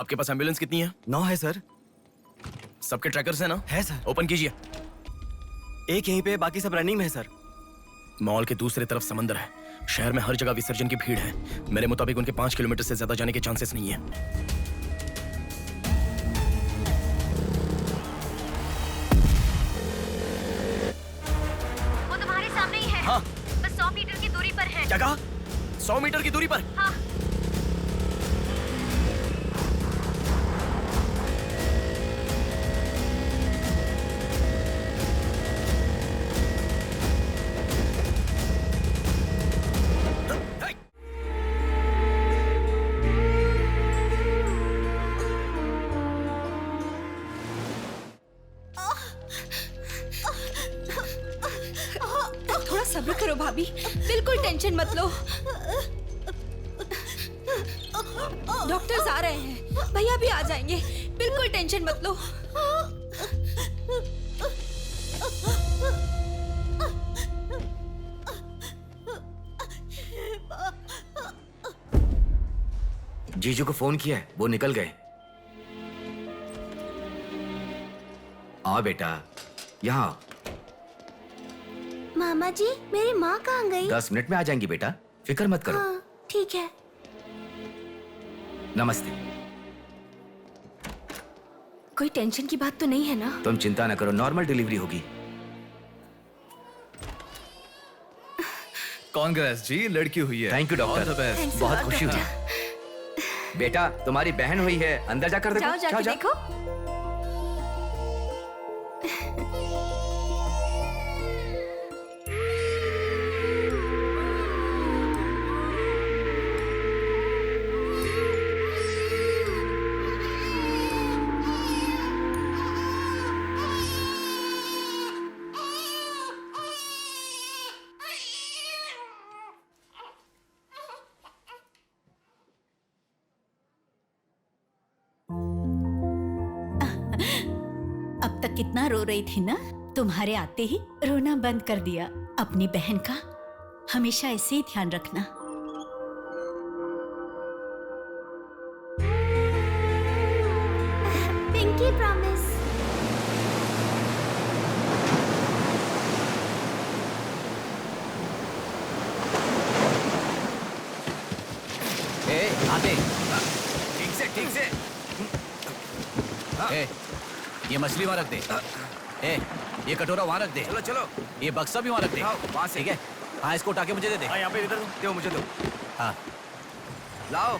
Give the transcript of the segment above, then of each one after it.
आपके पास एम्बुलेंस कितनी है? 9 है सर। सबके ट्रैकर्स है ना? है सर। ओपन कीजिए। एक यहीं पे, बाकी सब रनिंग में है सर। मॉल के दूसरी तरफ समंदर है। शहर में हर जगह विसर्जन की भीड़ है। मेरे मुताबिक उनके 5 किलोमीटर से ज्यादा जाने के चांसेस नहीं है। वो तुम्हारे सामने ही है। हाँ। बस 100 मीटर की दूरी पर है। क्या कहा? 100 मीटर की दूरी पर? हाँ। थोड़ा सब्र करो भाभी, बिल्कुल टेंशन मत लो। डॉक्टर्स आ रहे हैं, भैया भी आ जाएंगे, बिल्कुल टेंशन मत लो। जीजू को फोन किया है, वो निकल गए। आओ बेटा, यहाँ आओ। मामा जी, मेरी माँ कहाँ गई? 10 मिनट में आ जाएंगी बेटा, फिक्र मत करो। हाँ, ठीक है। नमस्ते। कोई टेंशन की बात तो नहीं है ना? तुम चिंता न करो, नॉर्मल डिलीवरी होगी। कांग्रेस जी, लड़की हुई है। Thank you doctor, Thanks a बहुत lot, खुशी हुई। बेटा, तुम्हारी बहन हुई है, अंदर जाकर देखो। जाओ जाके जाओ। देखो। अब तक कितना रो रही थी ना, तुम्हारे आते ही रोना बंद कर दिया। अपनी बहन का हमेशा ऐसे ही ध्यान रखना। Pinky promise. आते। ठीक से। ए, ये मछली वहाँ रख दे। ए, ये कटोरा वहाँ रख दे। चलो। ये बक्सा भी वहाँ रख दे। वहाँ से। ठीक है। हाँ, इसको उठा के मुझे दे दे। यहाँ पे इधर दो, मुझे दो। हाँ, लाओ।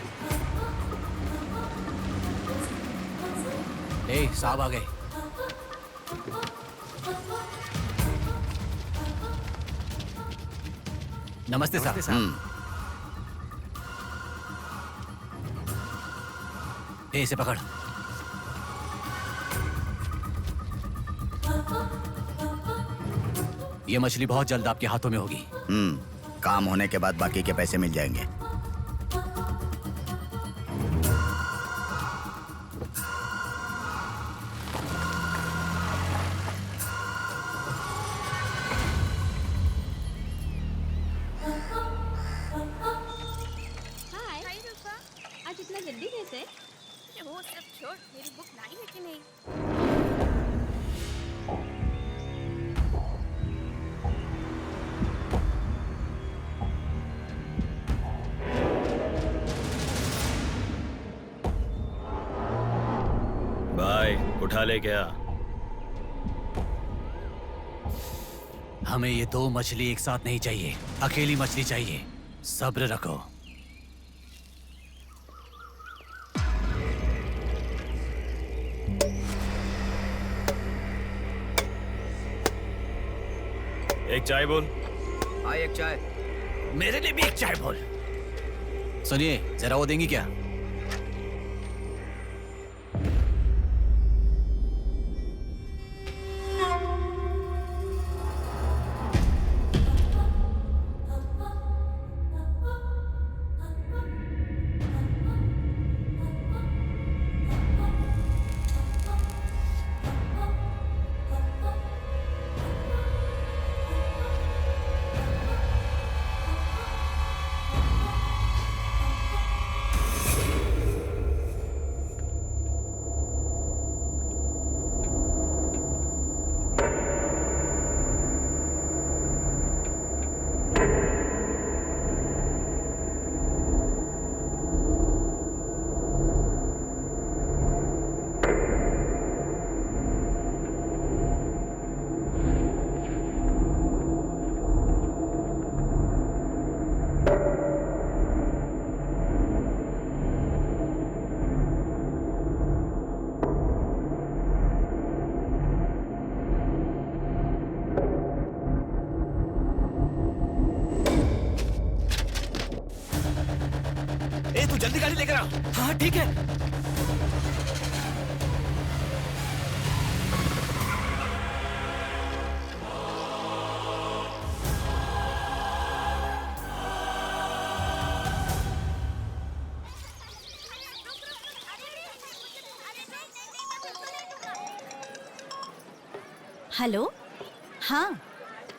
ए, साहब आ गए। नमस्ते साहब। ए, इसे पकड़। ये मछली बहुत जल्द आपके हाथों में होगी। काम होने के बाद बाकी के पैसे मिल जाएंगे। हाय रूपा, आज इतना जल्दी कैसे? वो सब छोड़, मेरी बुक लाई है कि नहीं? भाई, उठा ले क्या? हमें ये 2 मछली एक साथ नहीं चाहिए, अकेली मछली चाहिए। सब्र रखो। एक चाय बोल। हाँ, एक चाय। मेरे लिए भी एक चाय बोल। सुनिए, जरा वो देंगी क्या? ठीक है? हेलो, हाँ,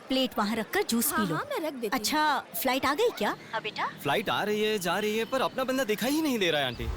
प्लेट वहाँ रखकर जूस पी लो। हाँ, मैं रख देती हूँ। अच्छा, फ्लाइट आ गई क्या? हाँ बेटा। फ्लाइट आ रही है, जा रही है, पर अपना बंदा दिखाई ही नहीं दे रहा है आंटी।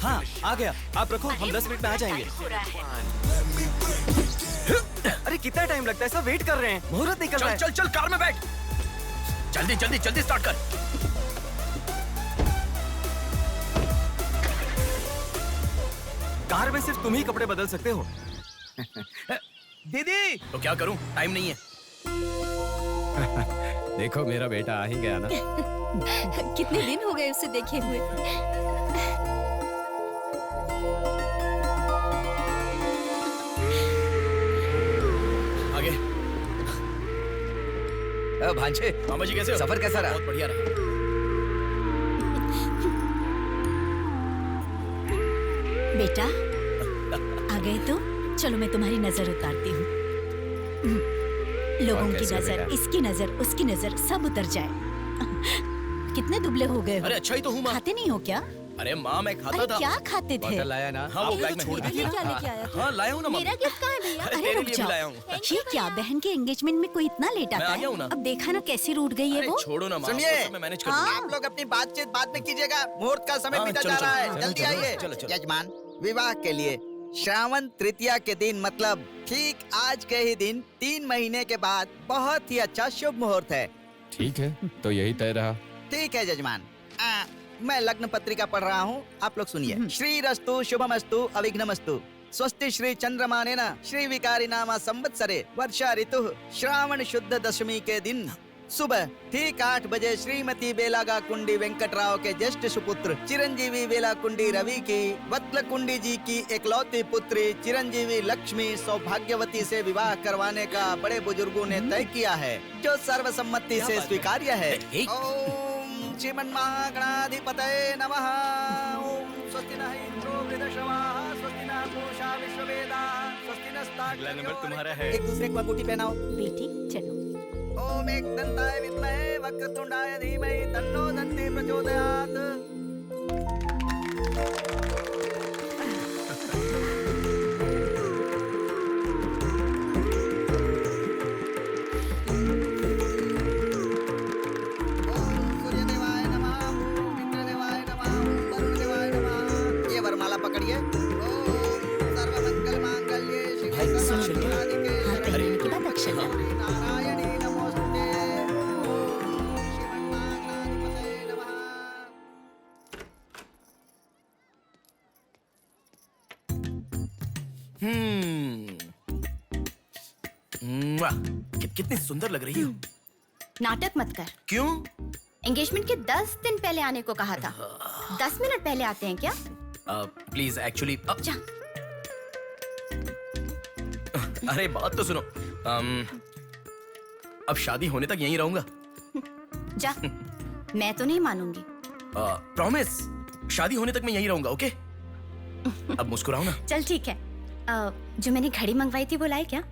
हाँ, आ गया। आप रखो, हम 10 मिनट में आ जाएंगे। अरे कितना टाइम लगता है? सब वेट कर रहे हैं, मुहूर्त निकल रहा है। चल चल कार में बैठ। जल्दी जल्दी जल्दी स्टार्ट कर। कार में सिर्फ तुम ही कपड़े बदल सकते हो। दीदी तो क्या करूं? टाइम नहीं है। देखो मेरा बेटा आ ही गया ना। कितने दिन हो गए उसे देखे हुए। आगे। भांजे, मामा जी कैसे हो? सफर कैसा रहा? बहुत बढ़िया रहा। बेटा, आ गए तो चलो मैं तुम्हारी नजर उतारती हूँ। लोगों की कैसे नजर, बेटा? इसकी नजर, उसकी नजर, सब उतर जाए। कितने दुबले हो गए हो? अरे अच्छा ही तो हूँ माँ। खाते नहीं हो क्या? अरे माँ मैं खाता अरे था। क्या खाते थे? बॉटल लाया ना? हाँ वो ये बैग तो में छोड़ छोड़ दीजिए, क्या लेके आया था? हाँ लाया हूँ ना माँ। मेरा गिफ्ट कहाँ है भैया? अरे अरे तेरे रुक लिए भी जाओ। लाया हूँ। ये क्या, बहन के एंगेजमेंट में कोई इतना लेट मैं आता आ गया हूँ है? ना। अब देखा ना कैसे रूठ गई है अरे वो। छोड़ो ना माँ। सुनिए। वो सब मैं मैनेज कर हाँ। दूंगा। आप लोग अपनी बातचीत बाद में कीजिएगा, मुहूर्त का समय हाँ, बीता चलो, जा रहा चलो, है। चलो, जल्दी चलो, आइए। चलो, चलो। यजमान, विवाह के लिए श्रावण तृतीया के दिन, मतलब ठीक आज के ही दिन 3 महीने के बाद बहुत ही अच्छा शुभ मुहूर्त है। ठीक है, तो यही तय रहा। ठीक है यजमान। मैं लग्न पत्रिका पढ़ रहा हूँ, आप लोग सुनिए। श्रीरस्तु शुभमस्तु अविघ्नमस्तु स्वस्ति श्री चंद्रमानेन श्री विकारी नामा संवत्सरे वर्षा ऋतु श्रावण शुद्ध दशमी के दिन सुबह ठीक 8 बजे श्रीमती बेलागा कुंडी वेंकटराव के ज्येष्ठ सुपुत्र चिरंजीवी बेला कुंडी रवि की वत्ल कुंडी जी की एकलौती पुत्री चिरंजीवी लक्ष्मी सौभाग्यवती से विवाह करवाने का बड़े बुजुर्गों ने तय किया है, जो सर्वसम्मति से स्वीकार्य है। ओम श्रीमन्महागणाधिपतये नमः। ओम स्वस्ति नः इंद्रो वृद्धश्रवाः स्वस्ति नः पूषा विश्ववेदाः स्वस्ति अगला नंबर तुम्हारा है। एक दूसरे को अंगूठी पहनाओ। बेटी चलो। ओम एक दंताय विद्महे वक्रतुंडाय धीमहि तन्नो दन्ती प्रचोदयात्। ओम सूर्यदेवाय नमः, ओम इंद्रदेवाय नमः, ओम वरुणदेवाय नमः। ये वरमाला पकड़िए। ओम सर्वमंगल मांगल्ये शिवे सर्वार्थसाधिके हाथ पहनने के बाद अक्षर डालो। नारायणी नमोस्तुते। ओम श्रीमन्महागणाधिपतये नमः। कितनी सुंदर लग रही हो। नाटक मत कर। क्यों? एंगेजमेंट के 10 दिन पहले आने को कहा था। 10 मिनट पहले आते हैं क्या? प्लीज एक्चुअली जा। अरे बात तो सुनो। अब शादी होने तक यहीं रहूंगा। जा। मैं तो नहीं मानूंगी। प्रॉमिस, शादी होने तक मैं यहीं रहूंगा। ओके? अब मुस्कुराओ ना। चल ठीक है। जो मैंने घड़ी मंगवाई थी वो लाए क्या?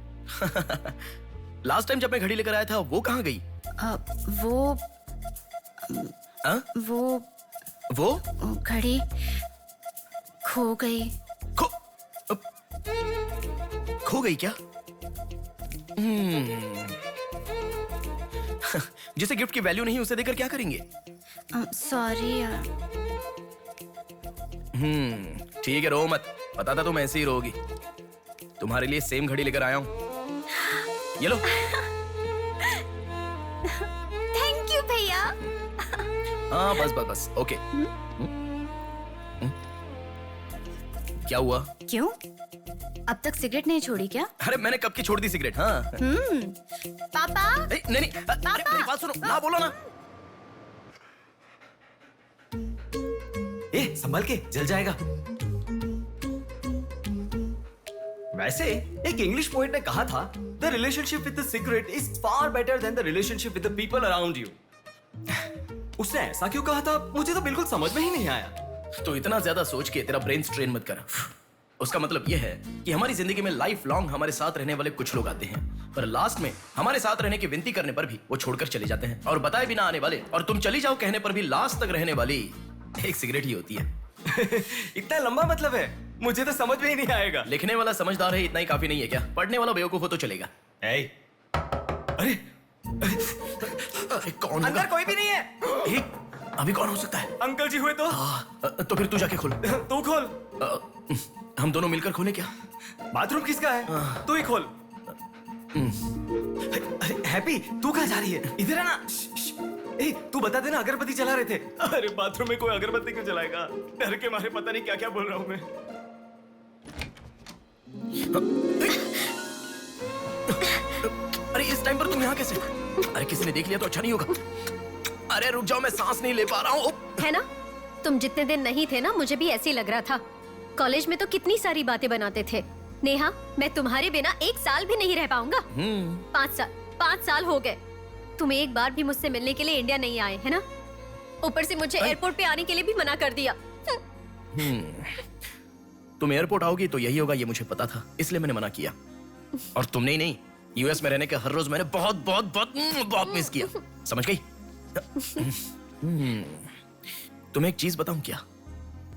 लास्ट टाइम जब मैं घड़ी लेकर आया था वो कहाँ गई? वो हाँ? वो घड़ी खो गई। खो गई क्या? जिसे गिफ्ट की वैल्यू नहीं उसे देकर क्या करेंगे? सॉरी यार। ठीक है, रो मत। पता था तुम ऐसे ही रोगी। तुम्हारे लिए सेम घड़ी लेकर आया हूँ। ये लो। थैंक यू भैया। हाँ बस बस बस। ओके। क्या हुआ? क्यों? अब तक सिगरेट नहीं छोड़ी क्या? अरे मैंने कब की छोड़ दी सिगरेट। हाँ पापा नहीं अरे मेरी बात सुनो। हाँ बोलो ना। ए संभल के, जल जाएगा। वैसे एक इंग्लिश पोएट ने कहा था, the relationship with the cigarette is far better than the relationship with the people around you. उसने ऐसा क्यों कहा था, मुझे तो बिल्कुल समझ में ही नहीं आया। तो इतना ज्यादा सोच के तेरा ब्रेन स्ट्रेन मत कर। उसका मतलब यह है कि हमारी जिंदगी में लाइफ लॉन्ग हमारे साथ रहने वाले कुछ लोग आते हैं, पर लास्ट में हमारे साथ रहने की विनती करने पर भी वो छोड़कर चले जाते हैं, और बताए बिना आने वाले और तुम चली जाओ कहने पर भी लास्ट तक रहने वाली एक सिगरेट ही होती है। इतना लंबा मतलब है, मुझे तो समझ में ही नहीं आएगा। लिखने वाला समझदार है इतना ही काफी नहीं है क्या? पढ़ने वाला बेवकूफ हो तो चलेगा। अरे अरे कौन होगा? अंदर कोई भी नहीं है। अभी कौन हो सकता है? अंकल जी हुए तो? तो फिर तू जाके खोल। तू खोल। हम दोनों मिलकर खोले क्या? बाथरूम किसका है? तू ही खोल। हैप्पी तू कहाँ जा रही है? इधर है ना। ए, तू बता देना, अगरबत्ती जला रहे थे। अरे बाथरूम में कोई अगरबत्ती क्यों जलाएगा? डर के मारे पता नहीं क्या क्या बोल रहा हूँ मैं। अरे इस टाइम पर तुम यहाँ कैसे? अरे किसी ने देख लिया तो अच्छा नहीं होगा। अरे रुक जाओ, मैं सांस नहीं ले पा रहा हूँ। है ना, तुम जितने दिन नहीं थे ना, मुझे भी ऐसे ही लग रहा था। कॉलेज में तो कितनी सारी बातें बनाते थे। नेहा, मैं तुम्हारे बिना 1 साल भी नहीं रह पाऊंगा। 5 साल हो गए। तुम एक बार भी मुझसे मिलने के लिए इंडिया नहीं आए, है ना? ऊपर से मुझे एयरपोर्ट पे आने के लिए भी मना कर दिया। तुम एयरपोर्ट आओगी तो यही होगा, ये मुझे पता था, इसलिए मैंने मना किया। और तुमने ही नहीं, यूएस में रहने के हर रोज मैंने बहुत बहुत बहुत बहुत मिस किया। समझ गई? तुम्हें एक चीज बताऊं क्या?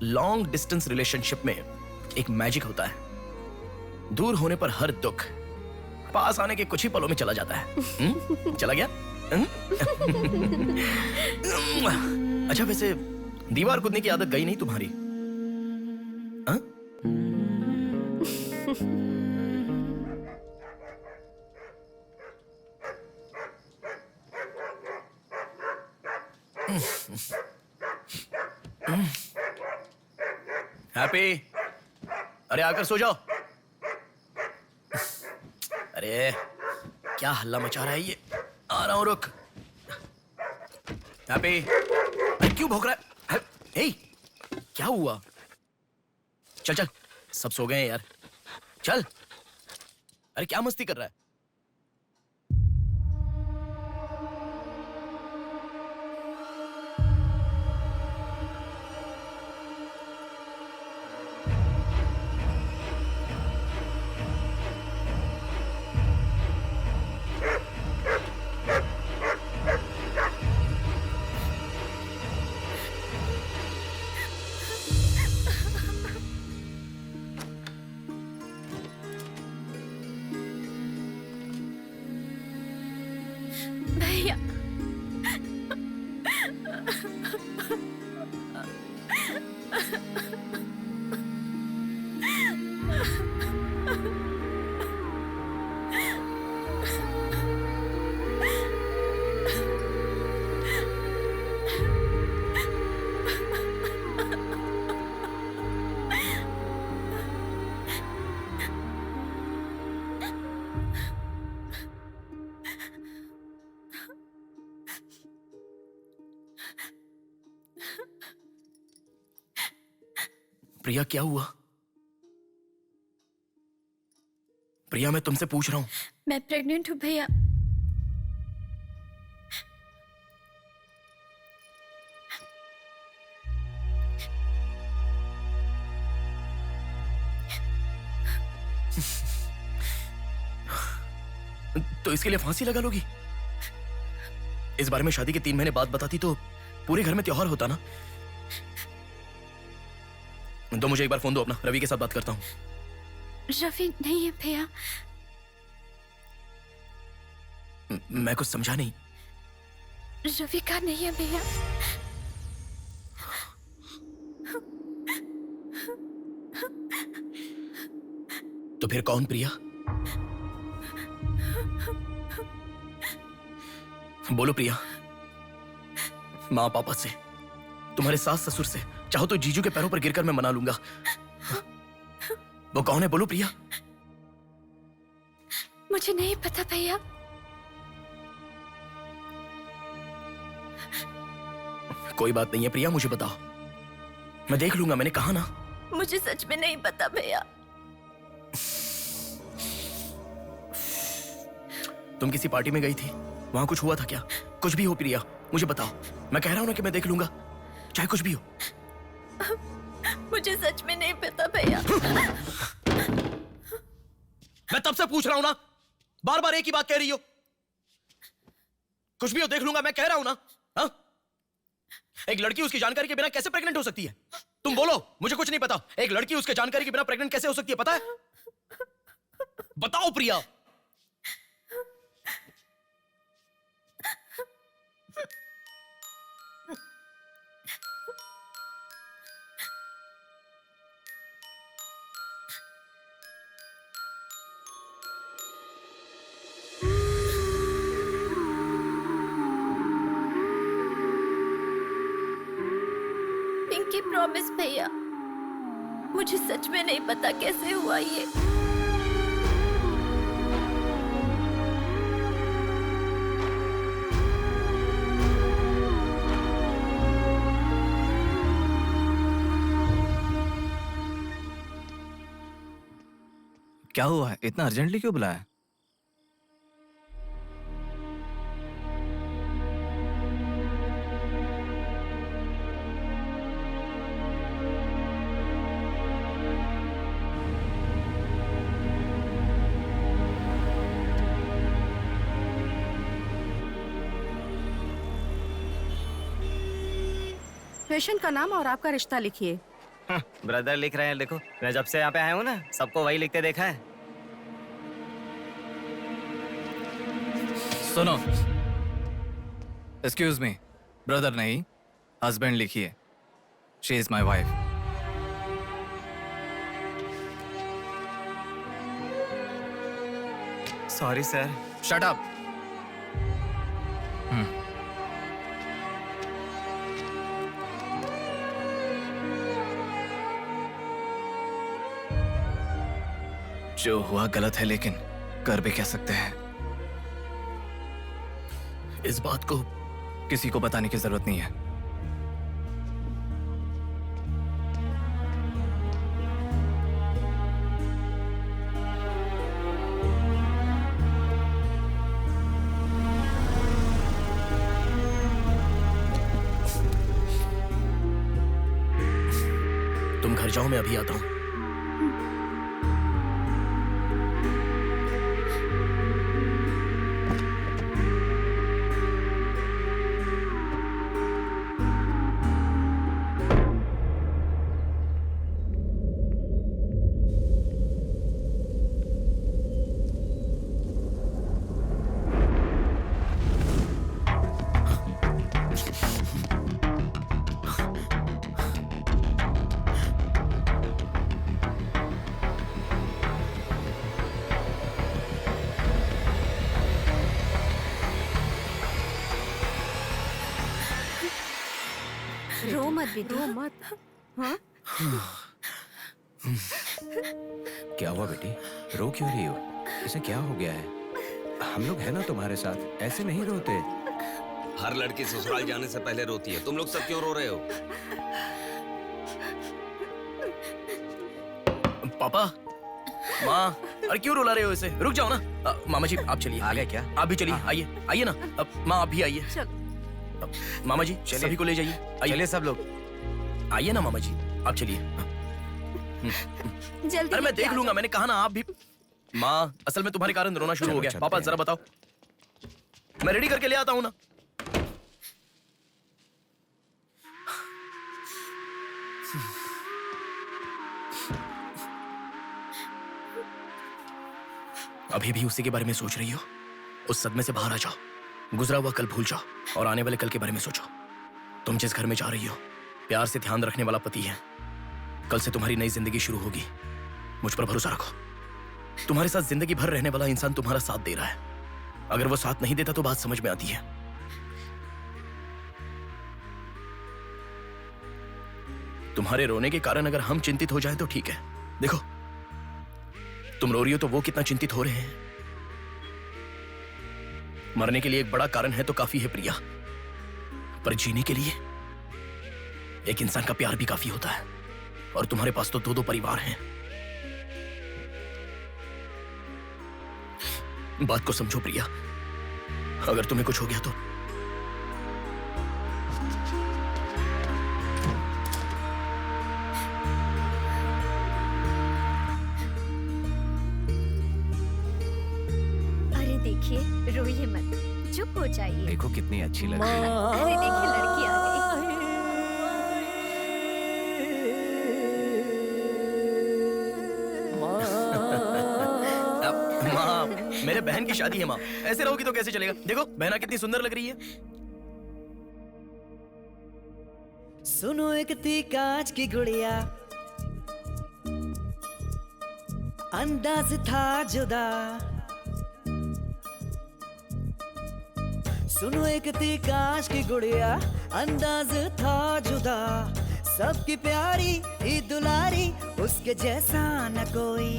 लॉन्ग डिस्टेंस रिलेशनशिप में एक मैजिक होता है। दूर होने पर हर दुख पास आने के कुछ ही पलों में चला जाता है। चला गया? अच्छा वैसे दीवार कूदने की आदत गई नहीं तुम्हारी? हाँ? हैप्पी, अरे आकर सो जाओ। अरे क्या हल्ला मचा रहा है ये? आ रहा हूं, रुक। हैप्पी, अरे क्यों भौंक रहा है? हे, क्या हुआ? चल चल, सब सो गए हैं यार, चल। अरे क्या मस्ती कर रहा है? भैया प्रिया, क्या हुआ? प्रिया, मैं तुमसे पूछ रहा हूं। मैं प्रेग्नेंट हूँ भैया। तो इसके लिए फांसी लगा लोगी? इस बारे में शादी के 3 महीने बाद बताती तो पूरे घर में त्योहार होता ना। तो मुझे एक बार फोन दो अपना, रवि के साथ बात करता हूँ। रवि नहीं है भैया। मैं कुछ समझा नहीं। रवि का नहीं है भैया। तो फिर कौन? प्रिया, बोलो प्रिया। माँ पापा से, तुम्हारे सास ससुर से, चाहो तो जीजू के पैरों पर गिरकर मैं मना लूंगा। वो कौन है, बोलो प्रिया। मुझे नहीं पता भैया। कोई बात नहीं है प्रिया, मुझे बताओ, मैं देख लूंगा, मैंने कहा ना। मुझे सच में नहीं पता भैया। तुम किसी पार्टी में गई थी, वहां कुछ हुआ था क्या? कुछ भी हो प्रिया, मुझे बताओ। मैं कह रहा हूं ना कि मैं देख लूंगा, चाहे कुछ भी हो। मुझे सच में नहीं पता भैया। मैं तब से पूछ रहा हूं ना, बार बार एक ही बात कह रही हो। कुछ भी हो, देख लूंगा, मैं कह रहा हूं ना। हाँ? एक लड़की उसकी जानकारी के बिना कैसे प्रेग्नेंट हो सकती है? तुम बोलो, मुझे कुछ नहीं पता। एक लड़की उसके जानकारी के बिना प्रेग्नेंट कैसे हो सकती है, पता है? बताओ प्रिया। पिंकी प्रॉमिस भैया, मुझे सच में नहीं पता कैसे हुआ ये। क्या हुआ है? इतना अर्जेंटली क्यों बुलाया? पेशेंट का नाम और आपका रिश्ता लिखिए। ब्रदर लिख रहे हैं, देखो। मैं जब से यहाँ पे आया हूँ ना, सबको वही लिखते देखा है। सुनो, एक्सक्यूज मी, ब्रदर नहीं, हस्बैंड लिखिए। She is my wife. Sorry sir. Shut up. जो हुआ गलत है, लेकिन कर भी कह सकते हैं। इस बात को किसी को बताने की जरूरत नहीं है। तुम घर जाओ, मैं अभी आता हूं। रो मत बेटा, रो मत। हाँ? क्या हुआ बेटी, रो क्यों रही हो? इसे क्या हो गया है? हम लोग हैं ना तुम्हारे साथ, ऐसे नहीं रोते। हर लड़की ससुराल जाने से पहले रोती है, तुम लोग सब क्यों रो रहे हो? पापा, माँ, अरे क्यों रुला रहे हो इसे? रुक जाओ ना। मामा जी आप चलिए। आ गए क्या? आप भी चलिए, आइए आइए ना। माँ आप भी आइए। चलो। मामा जी सभी को ले जाइए। आइए। चलिए सब लोग। आइए ना मामा जी, आप चलिए। जल्दी अरे मैं लेके देख आ लूंगा, जाओ। मैंने कहा ना। आप भी। माँ, असल में तुम्हारे कारण रोना शुरू हो गया। चलते पापा हैं। जरा बताओ, मैं रेडी करके ले आता हूँ ना। अभी भी उसी के बारे में सोच रही हो? उस सदमे से बाहर आ जाओ, गुजरा हुआ कल भूल जाओ और आने वाले कल के बारे में सोचो। तुम जिस घर में जा रही हो, प्यार से ध्यान रखने वाला पति है। कल से तुम्हारी नई जिंदगी शुरू होगी। मुझ पर भरोसा रखो। तुम्हारे साथ जिंदगी भर रहने वाला इंसान तुम्हारा साथ दे रहा है। अगर वो साथ नहीं देता तो बात समझ में आती है। तुम्हारे रोने के कारण अगर हम चिंतित हो जाएं तो ठीक है। देखो, तुम रो रही हो तो वो कितना चिंतित हो रहे हैं। मरने के लिए एक बड़ा कारण है तो काफी है प्रिया, पर जीने के लिए एक इंसान का प्यार भी काफी होता है। और तुम्हारे पास तो 2-2 परिवार हैं। बात को समझो प्रिया, अगर तुम्हें कुछ हो गया तो अरे देखिए, रोइए मत, चुप हो जाइए। देखो कितनी अच्छी लग रही है। अरे देखिए, लड़की आ गई। माँ, मेरे बहन की शादी है माँ, ऐसे रहोगी तो कैसे चलेगा। देखो बहना कितनी सुंदर लग रही है। सुनो एक थी कांच की गुड़िया, अंदाज था जुदा। सुनो एक थी कांच की गुड़िया, अंदाज था जुदा। सबकी प्यारी ही दुलारी, उसके जैसा न कोई।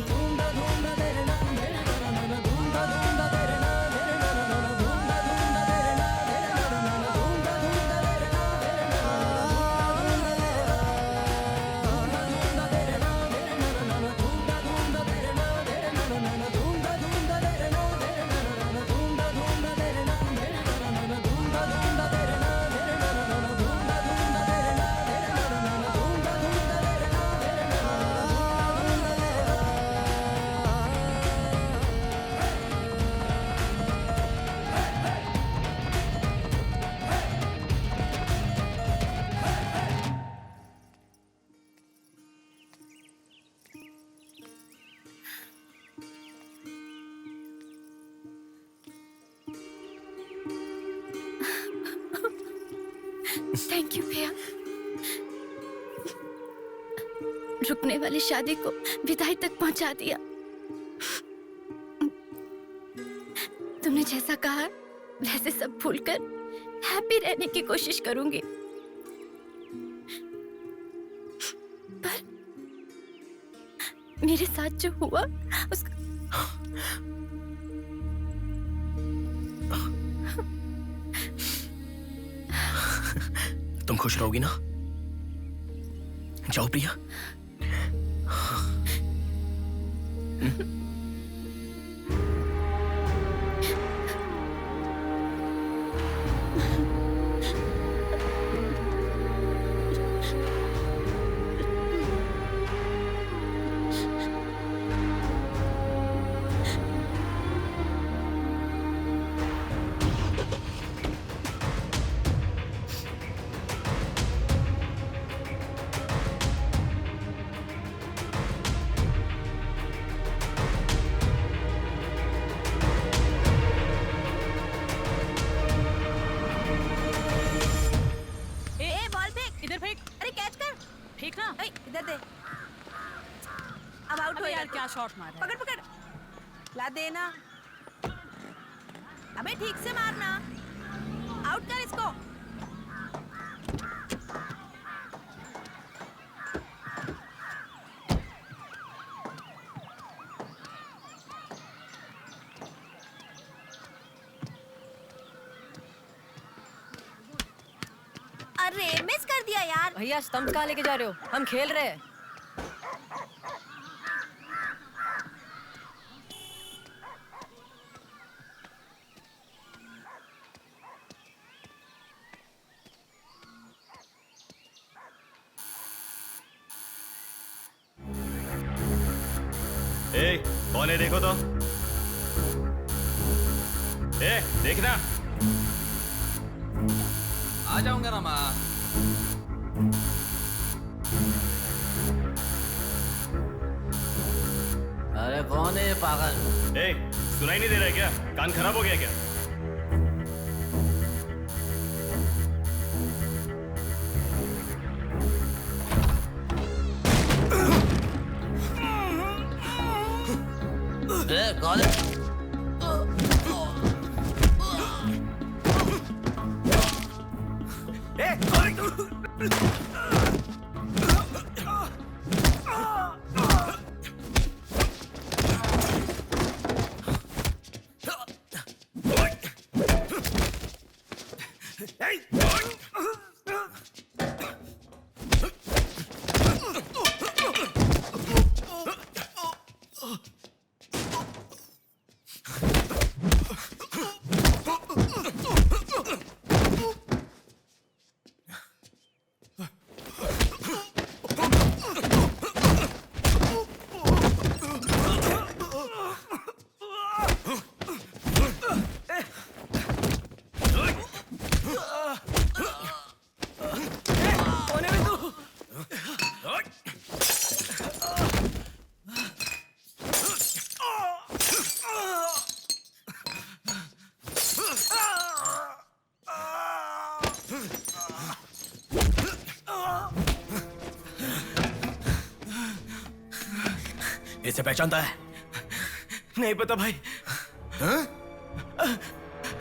थैंक यू भैया, रुकने वाली शादी को विदाई तक पहुंचा दिया। तुमने जैसा कहा वैसे सब भूलकर हैप्पी रहने की कोशिश करूंगी। पर मेरे साथ जो हुआ उसका तुम खुश रहोगी ना? जाओ प्रिया। अब आउट हो यार, क्या शॉट मारा। पकड़ पकड़, ला देना। अबे ठीक से मारना, आउट कर इसको। अरे मिस कर दिया यार। भैया स्टंप कहाँ लेके जा रहे हो, हम खेल रहे हैं। ए, कौन है देखो तो। ए, देखना। आ जाऊंगा ना माँ। अरे कौन है ये पागल? ए, सुनाई नहीं दे रहा है क्या? कान खराब हो गया क्या? कौन है? इसे पहचानता है? नहीं पता भाई।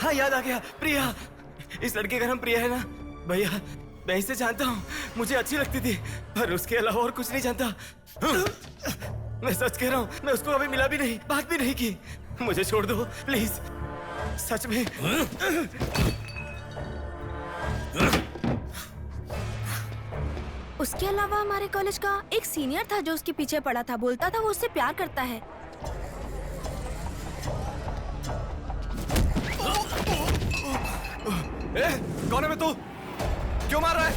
हाँ याद आ गया, प्रिया। इस लड़के का नाम प्रिया है ना भैया? मैं इसे जानता हूँ, मुझे अच्छी लगती थी, पर उसके अलावा और कुछ नहीं जानता। मैं सच कह रहा हूँ, मैं उसको अभी मिला भी नहीं, बात भी नहीं की। मुझे छोड़ दो प्लीज, सच में। उसके अलावा हमारे कॉलेज का एक सीनियर था जो उसके पीछे पड़ा था, बोलता था वो उससे प्यार करता है। कौन है मैं तू? क्यों मार रहा है?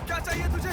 क्या चाहिए तुझे?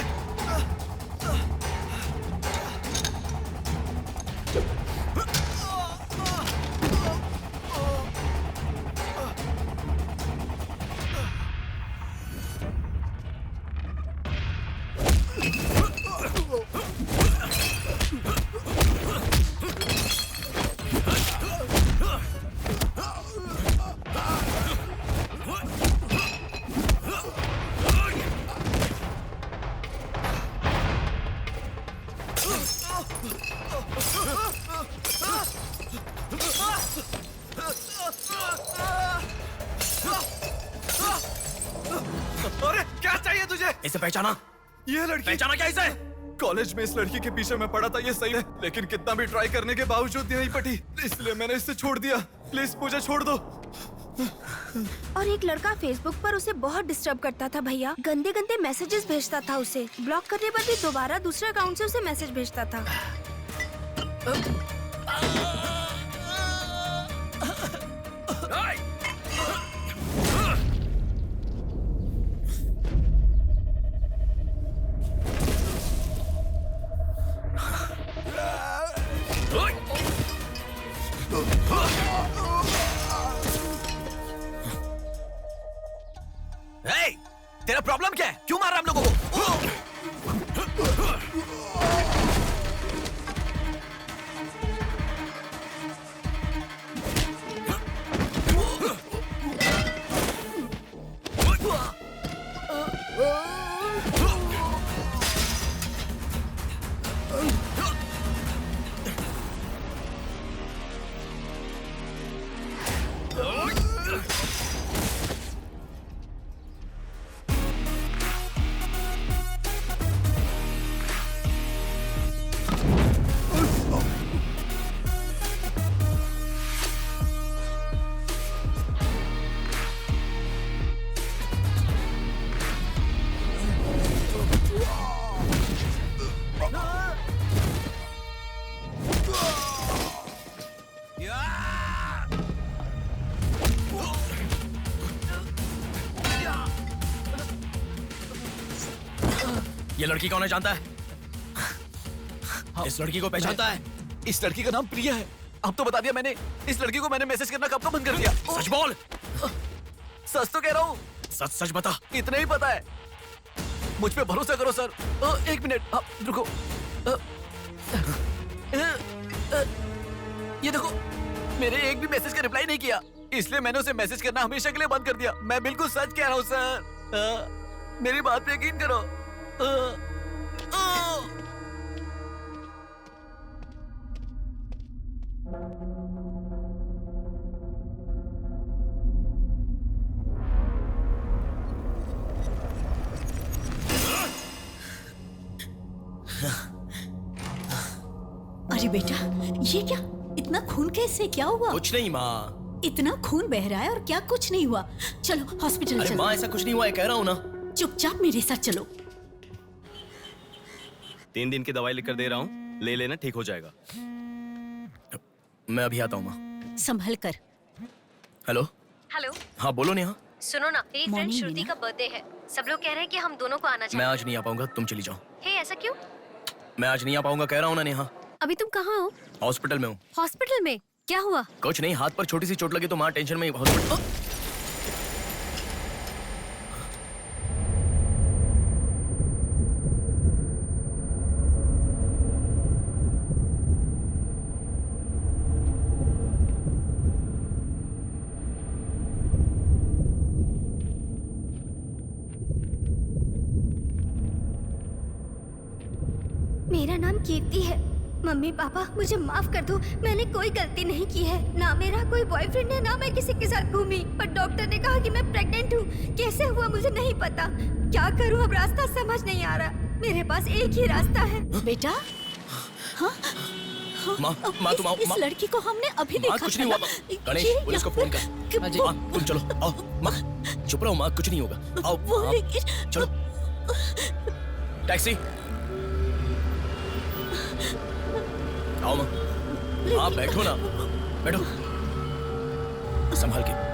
अरे क्या चाहिए तुझे? इसे पहचाना? ये लड़की पहचाना क्या इसे? कॉलेज में इस लड़की के पीछे मैं पड़ा था, ये सही है, लेकिन कितना भी ट्राई करने के बावजूद नहीं पटी, इसलिए मैंने इसे छोड़ दिया। प्लीज मुझे छोड़ दो। और एक लड़का फेसबुक पर उसे बहुत डिस्टर्ब करता था भैया, गंदे गंदे मैसेजेस भेजता था उसे। ब्लॉक करने पर भी दोबारा दूसरे अकाउंट से उसे मैसेज भेजता था। Hey, तेरा प्रॉब्लम क्या है? क्यों मार रहा है हम लोगों को? ये लड़की कौन है जानता है? इस लड़की को पहचानता है? इस लड़की का नाम प्रिया है। अब तो बता दिया मैंने। इस लड़की को मैंने मैसेज करना कब का बंद कर दिया। सच बोल। सच तो कह रहा हूँ। सच सच बता। इतना ही पता है, मुझ पे भरोसा करो सर। एक मिनट, रुको। ये देखो, मेरे एक भी मैसेज का रिप्लाई नहीं किया, इसलिए मैंने उसे मैसेज करना हमेशा के लिए बंद कर दिया। मैं बिल्कुल सच कह रहा हूँ सर, मेरी बात पे यकीन करो। अरे बेटा, ये क्या? इतना खून कैसे? क्या हुआ? कुछ नहीं माँ। इतना खून बह रहा है और क्या कुछ नहीं हुआ? चलो हॉस्पिटल अरे चलो। माँ ऐसा कुछ नहीं हुआ है, कह रहा हूँ ना। चुपचाप मेरे साथ चलो। 3 दिन की दवाई लिख कर दे रहा हूँ, ले लेना, ठीक हो जाएगा। मैं अभी आता हूँ माँ। संभल कर। हेलो। हेलो। हाँ बोलो नेहा। सुनो ना, मेरी फ्रेंड Morning, श्रुति मीना। का बर्थडे है। सब लोग कह रहे हैं कि हम दोनों को आना मैं चाहिए। आज नहीं आ पाऊंगा, तुम चली जाओ। हे, ऐसा क्यों? मैं आज नहीं आ पाऊंगा, कह रहा हूँ ना नेहा। अभी तुम कहाँ हो? हॉस्पिटल में हूँ। हॉस्पिटल में? क्या हुआ? कुछ नहीं, हाथ पर छोटी सी चोट लगी तो माँ टेंशन में हॉस्पिटल। कीर्ति है। मम्मी पापा मुझे माफ कर दो, मैंने कोई गलती नहीं की है। ना मेरा कोई बॉयफ्रेंड है, ना मैं किसी के साथ घूमी। पर डॉक्टर ने कहा कि मैं प्रेग्नेंट हूँ। कैसे हुआ मुझे नहीं पता। क्या करूँ अब, रास्ता समझ नहीं आ रहा। मेरे पास एक ही रास्ता है। बेटा हाँ माँ माँ तुम आओ। इस लड़की को हमने अभी देखा कुछ नहीं हुआ माँ। गणेश पुलिस को फोन कर। माँ तुम चलो आओ। माँ चुप रहो माँ, कुछ नहीं होगा। आओ चलो टैक्सी। आओ माँ। हाँ बैठो ना, बैठो संभाल के।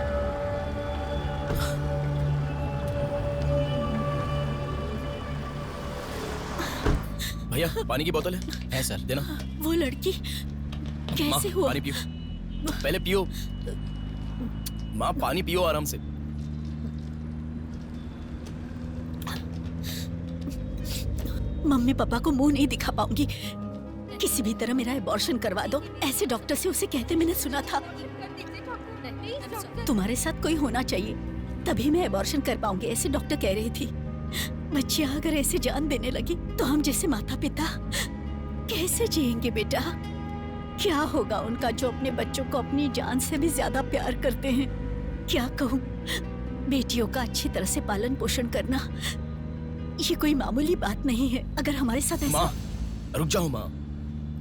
भैया पानी की बोतल है सर, देना। वो लड़की कैसे हुआ? पानी पियो पहले, पियो माँ, पानी पियो आराम से। मम्मी पापा को मुंह नहीं दिखा पाऊंगी। किसी भी तरह मेरा एबॉर्शन करवा दो, ऐसे डॉक्टर से उसे कहते मैंने सुना था। तुम्हारे साथ कोई होना चाहिए तभी मैं एबॉर्शन कर पाऊंगी, ऐसे डॉक्टर कह रही थी। बच्चियां अगर ऐसे जान देने लगी तो हम जैसे माता पिता कैसे जिएंगे बेटा? क्या होगा उनका जो अपने बच्चों को अपनी जान से भी ज्यादा प्यार करते हैं? क्या कहूँ, बेटियों का अच्छी तरह से पालन पोषण करना ये कोई मामूली बात नहीं है। अगर हमारे साथ ऐसा... माँ रुक जाओ माँ,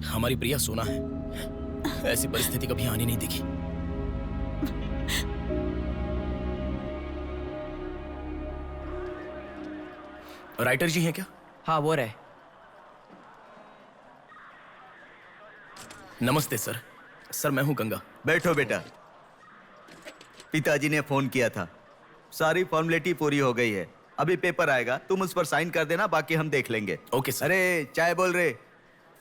हमारी प्रिया सोना है, ऐसी परिस्थिति कभी आनी नहीं देखी। राइटर जी हैं क्या? हाँ वो रहे। नमस्ते सर। सर मैं हूं गंगा। बैठो बेटा। पिताजी ने फोन किया था, सारी फॉर्मेलिटी पूरी हो गई है। अभी पेपर आएगा, तुम उस पर साइन कर देना, बाकी हम देख लेंगे। Okay sir. अरे चाय बोल रहे,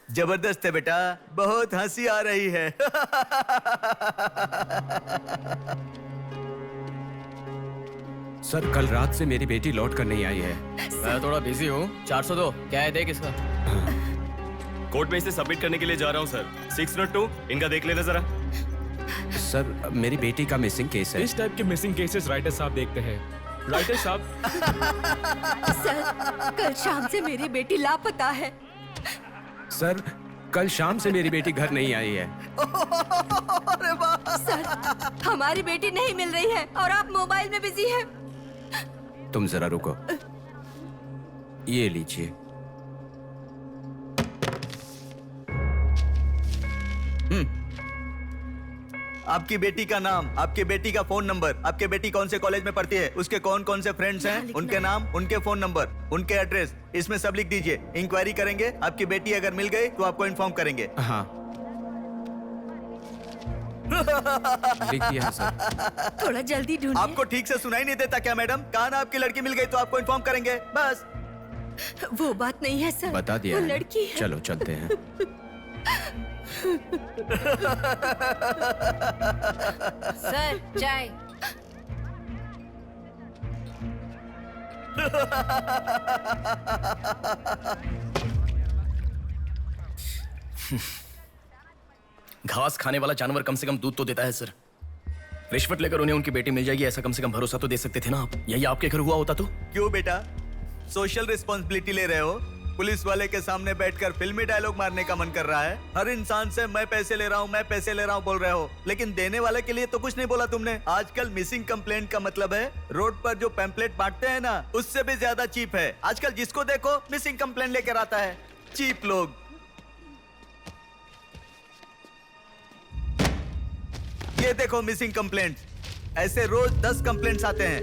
जबरदस्त है बेटा, बहुत हंसी आ रही है। सर कल रात से मेरी बेटी लौट कर नहीं आई है। मैं थोड़ा बिजी हूँ। 402 क्या है, देख इसका। कोर्ट में इसे सबमिट करने के लिए जा रहा हूँ सर। 602 इनका देख लेना जरा। सर मेरी बेटी का मिसिंग केस है। इस टाइप के मिसिंग केसेस राइटर साहब देखते हैं। राइटर साहब। सर कल शाम से मेरी बेटी लापता है। सर कल शाम से मेरी बेटी घर नहीं आई है। सर हमारी बेटी नहीं मिल रही है और आप मोबाइल में बिजी हैं। तुम जरा रुको, ये लीजिए। आपकी बेटी का नाम, आपकी बेटी का फोन नंबर, आपकी बेटी कौन से कॉलेज में पढ़ती है, उसके कौन कौन से फ्रेंड्स हैं, उनके नाम, उनके फोन नंबर, उनके एड्रेस, इसमें सब लिख दीजिए। इंक्वायरी करेंगे, आपकी बेटी अगर मिल गई तो आपको इन्फॉर्म करेंगे। हाँ लिख दिया सर। थोड़ा जल्दी ढूंढिए। आपको ठीक से सुनाई नहीं देता क्या मैडम? कहा ना आपकी लड़की मिल गई तो आपको इन्फॉर्म करेंगे, बस। वो बात नहीं है सर, बता दिया वो है। लड़की है। चलो चलते हैं। सर चाय। घास खाने वाला जानवर कम से कम दूध तो देता है सर। रिश्वत लेकर उन्हें उनकी बेटी मिल जाएगी, ऐसा कम से कम भरोसा तो दे सकते थे ना आप। यही आपके घर हुआ होता तो? क्यों बेटा, सोशल रिस्पॉन्सिबिलिटी ले रहे हो? पुलिस वाले के सामने बैठकर फिल्मी डायलॉग मारने का मन कर रहा है? हर इंसान से मैं पैसे ले रहा हूँ, मैं पैसे ले रहा हूँ बोल रहे हो, लेकिन देने वाले के लिए तो कुछ नहीं बोला तुमने। आजकल मिसिंग कंप्लेंट का मतलब है रोड पर जो पैम्पलेट बांटते हैं ना, उससे भी ज्यादा चीप है। आजकल जिसको देखो मिसिंग कंप्लेंट लेकर आता है, चीप लोग। ये देखो मिसिंग कंप्लेंट, ऐसे रोज 10 कंप्लेंट्स आते हैं।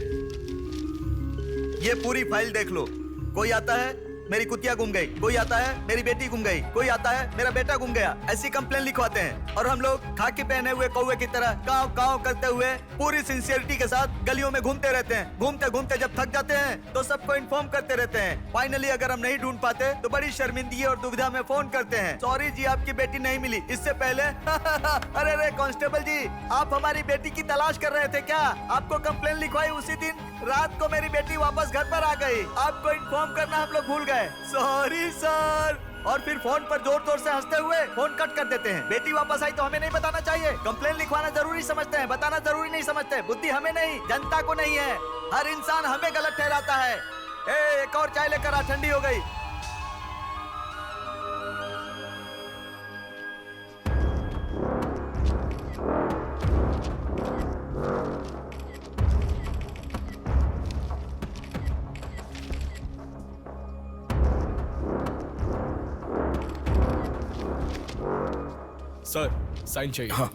ये पूरी फाइल देख लो। कोई आता है मेरी कुतिया गुम गई, कोई आता है मेरी बेटी गुम गई, कोई आता है मेरा बेटा गुम गया, ऐसी कंप्लेंट लिखवाते हैं। और हम लोग खाकी पहने हुए कौवे की तरह काव काव करते हुए पूरी सिंसियरिटी के साथ गलियों में घूमते रहते हैं। घूमते घूमते जब थक जाते हैं तो सबको इन्फॉर्म करते रहते हैं। फाइनली अगर हम नहीं ढूंढ पाते तो बड़ी शर्मिंदगी और दुविधा में फोन करते हैं, सॉरी जी आपकी बेटी नहीं मिली। इससे पहले अरे रे कांस्टेबल जी, आप हमारी बेटी की तलाश कर रहे थे क्या? आपको कंप्लेंट लिखवाई उसी दिन रात को मेरी बेटी वापस घर पर आ गई। आपको इन्फॉर्म करना हम लोग भूल गए, सॉरी सर। और फिर फोन पर जोर जोर से हंसते हुए फोन कट कर देते हैं। बेटी वापस आई तो हमें नहीं बताना चाहिए। कंप्लेंट लिखवाना जरूरी समझते हैं, बताना जरूरी नहीं समझते। बुद्धि हमें नहीं, जनता को नहीं है। हर इंसान हमें गलत ठहराता है। एक और चाय लेकर आ, ठंडी हो गई। सर साइन चाहिए। हाँ।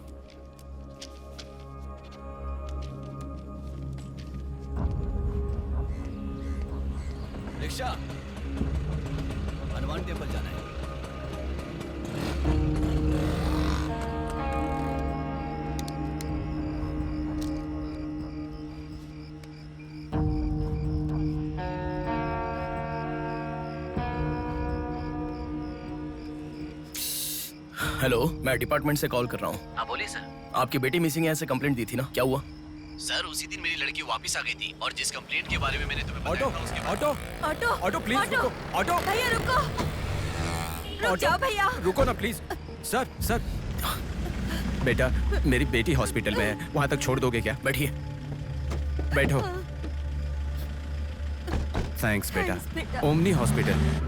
रिक्शा, हनुमान टेम्पल जाना है। हेलो, मैं डिपार्टमेंट से कॉल कर रहा हूँ। हाँ बोलिए सर। आपकी बेटी मिसिंग है ऐसे कंप्लेंट दी थी ना, क्या हुआ? सर उसी दिन मेरी लड़की वापस आ गई थी और जिस कंप्लेंट के बारे में मैंने तुम्हें ऑटो, बताया था उसके ऑटो, ऑटो ऑटो प्लीज रुको, ऑटो, भैया रुको, रुक जाओ भैया। रुको ना प्लीज। सर सर, बेटा मेरी बेटी हॉस्पिटल में है, वहां तक छोड़ दोगे क्या? बैठिए। बैठो। थैंक्स बेटा। Omni hospital.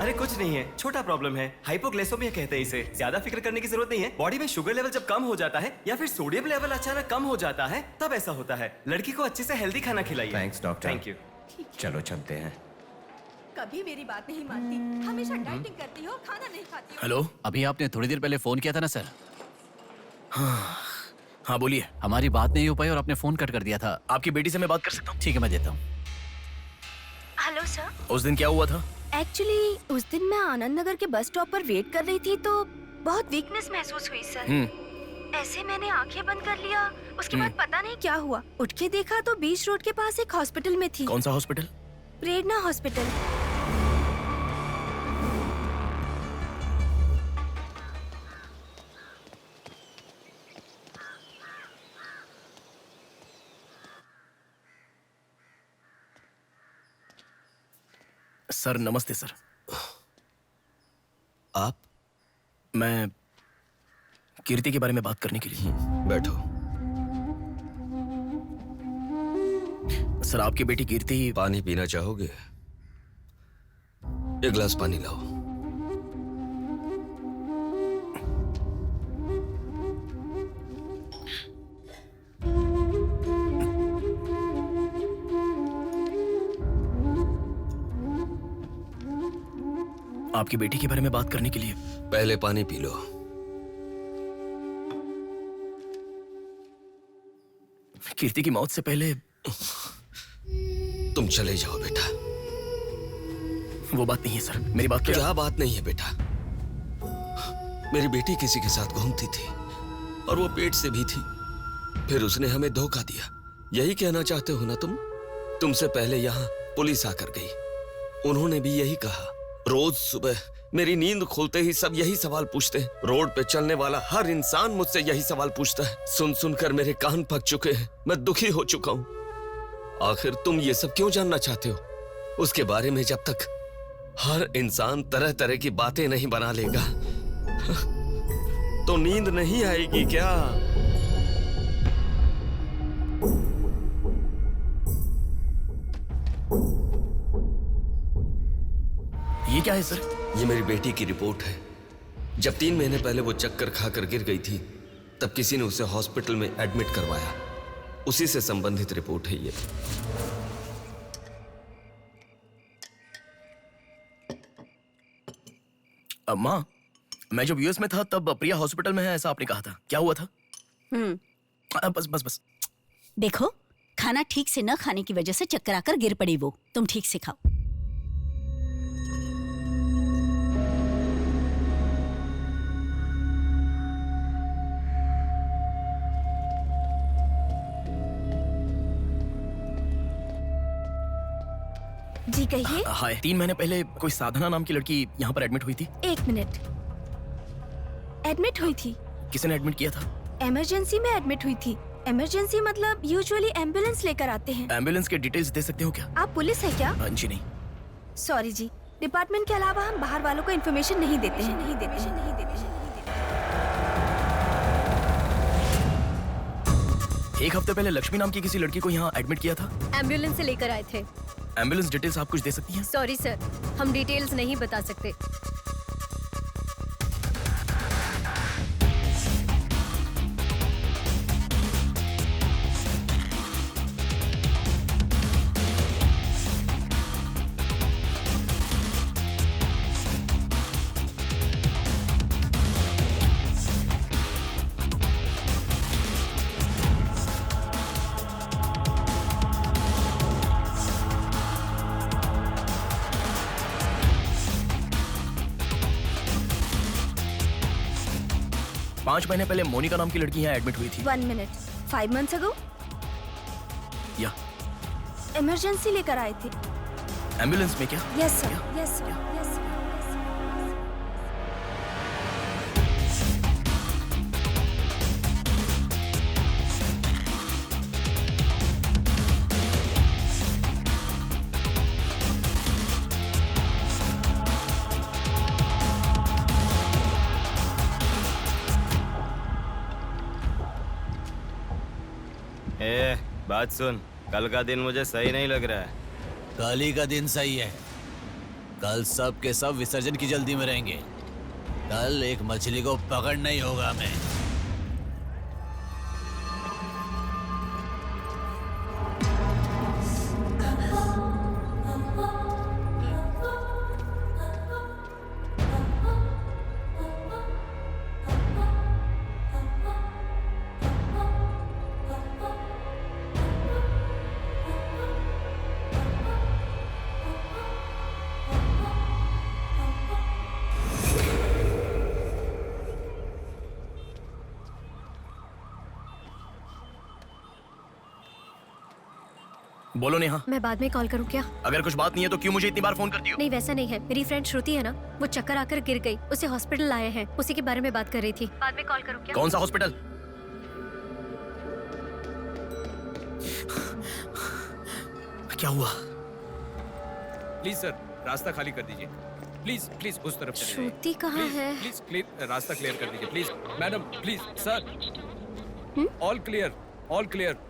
अरे कुछ नहीं है, छोटा प्रॉब्लम है, हाइपोग्लाइसेमिया कहते हैं इसे। ज्यादा फिक्र करने की जरूरत नहीं है। बॉडी में शुगर लेवल जब कम हो जाता है या फिर सोडियम लेवल अचानक कम हो जाता है तब ऐसा होता है। लड़की को अच्छे से हेल्दी खाना खिलाइए। Thanks doctor. Thank you. चलो चलते हैं। कभी मेरी बात नहीं मानती, हमेशा डाइटिंग करती हो, खाना नहीं खाती हो। हेलो, अभी आपने थोड़ी देर पहले फोन किया था ना सर। हाँ बोलिए। हमारी बात नहीं हो पाई और आपने फोन कट कर दिया था। आपकी बेटी से मैं बात कर सकता हूँ? ठीक है मैं देता हूँ। Hello sir. उस दिन क्या हुआ था? एक्चुअली उस दिन मैं आनंद नगर के बस स्टॉप पर वेट कर रही थी तो बहुत वीकनेस महसूस हुई सर। ऐसे मैंने आंखें बंद कर लिया। उसके बाद पता नहीं क्या हुआ, उठ के देखा तो बीच रोड के पास एक हॉस्पिटल में थी। कौन सा हॉस्पिटल? प्रेरणा हॉस्पिटल। सर नमस्ते सर। आप? मैं कीर्ति के बारे में बात करने के लिए। बैठो। सर आपकी बेटी कीर्ति। पानी पीना चाहोगे? एक गिलास पानी लाओ। आपकी बेटी के बारे में बात करने के लिए। पहले पानी पी लो। कीर्ति की मौत से पहले। तुम चले जाओ बेटा। वो बात नहीं है सर, मेरी बात क्या बात नहीं है बेटा? मेरी बेटी किसी के साथ घूमती थी और वो पेट से भी थी, फिर उसने हमें धोखा दिया। यही कहना चाहते हो ना तुम? तुमसे पहले यहाँ पुलिस आकर गई, उन्होंने भी यही कहा। रोज सुबह मेरी नींद खोलते ही सब यही सवाल पूछते हैं। रोड पे चलने वाला हर इंसान मुझसे यही सवाल पूछता है। सुन सुनकर मेरे कान पक चुके हैं, मैं दुखी हो चुका हूँ। आखिर तुम ये सब क्यों जानना चाहते हो? उसके बारे में जब तक हर इंसान तरह तरह की बातें नहीं बना लेगा तो नींद नहीं आएगी क्या? ये क्या है सर? ये मेरी बेटी की रिपोर्ट है। जब 3 महीने पहले वो चक्कर खाकर गिर गई थी तब किसी ने उसे हॉस्पिटल में एडमिट करवाया। उसी से संबंधित रिपोर्ट है ये। माँ, मैं जब यूएस में था तब प्रिया हॉस्पिटल में है ऐसा आपने कहा था, क्या हुआ था? बस बस बस। देखो, खाना ठीक से न खाने की वजह से चक्कर आकर गिर पड़ी वो। तुम ठीक से खाओ। जी कहिए। हाय। 3 महीने पहले कोई साधना नाम की लड़की यहाँ पर एडमिट हुई थी। 1 मिनट। एडमिट हुई थी? किसने एडमिट किया था? इमरजेंसी में एडमिट हुई थी। इमरजेंसी मतलब यूजुअली एम्बुलेंस लेकर आते हैं। एम्बुलेंस के डिटेल्स दे सकते हो क्या? आप पुलिस है क्या? जी नहीं। सॉरी जी, डिपार्टमेंट के अलावा हम बाहर वालों को इन्फॉर्मेशन नहीं देते हैं। एक हफ्ते पहले लक्ष्मी नाम की किसी लड़की को यहाँ एडमिट किया था। एम्बुलेंस से लेकर आए थे। एम्बुलेंस डिटेल्स आप कुछ दे सकती हैं? सॉरी सर, हम डिटेल्स नहीं बता सकते। पाँच महीने पहले मोनिका नाम की लड़की यहाँ एडमिट हुई थी। 1 मिनट, 5 months ago या इमरजेंसी लेकर आए थे। एम्बुलेंस में क्या? Yes sir, yes sir, yes sir. बात सुन, कल का दिन मुझे सही नहीं लग रहा है। कल ही का दिन सही है। कल सब के सब विसर्जन की जल्दी में रहेंगे। कल एक मछली को पकड़ना ही होगा हमें। बोलो नेहा। मैं बाद में कॉल करूँ क्या? अगर कुछ बात नहीं है तो क्यों मुझे इतनी बार फोन करती हो? नहीं वैसा नहीं है, मेरी फ्रेंड श्रुति है ना, वो चक्कर आकर गिर गई, उसे हॉस्पिटल लाए हैं, उसी के बारे में बात कर रही थी। बाद में कॉल करूँ क्या? कौन सा हॉस्पिटल? क्या हुआ? प्लीज सर, रास्ता खाली कर दीजिए। प्लीज प्लीज उस तरफ चले जाइए। श्रुति कहाँ है? प्लीज क्लियर, रास्ता क्लियर कर दीजिए please. Madam please sir, all clear, all clear.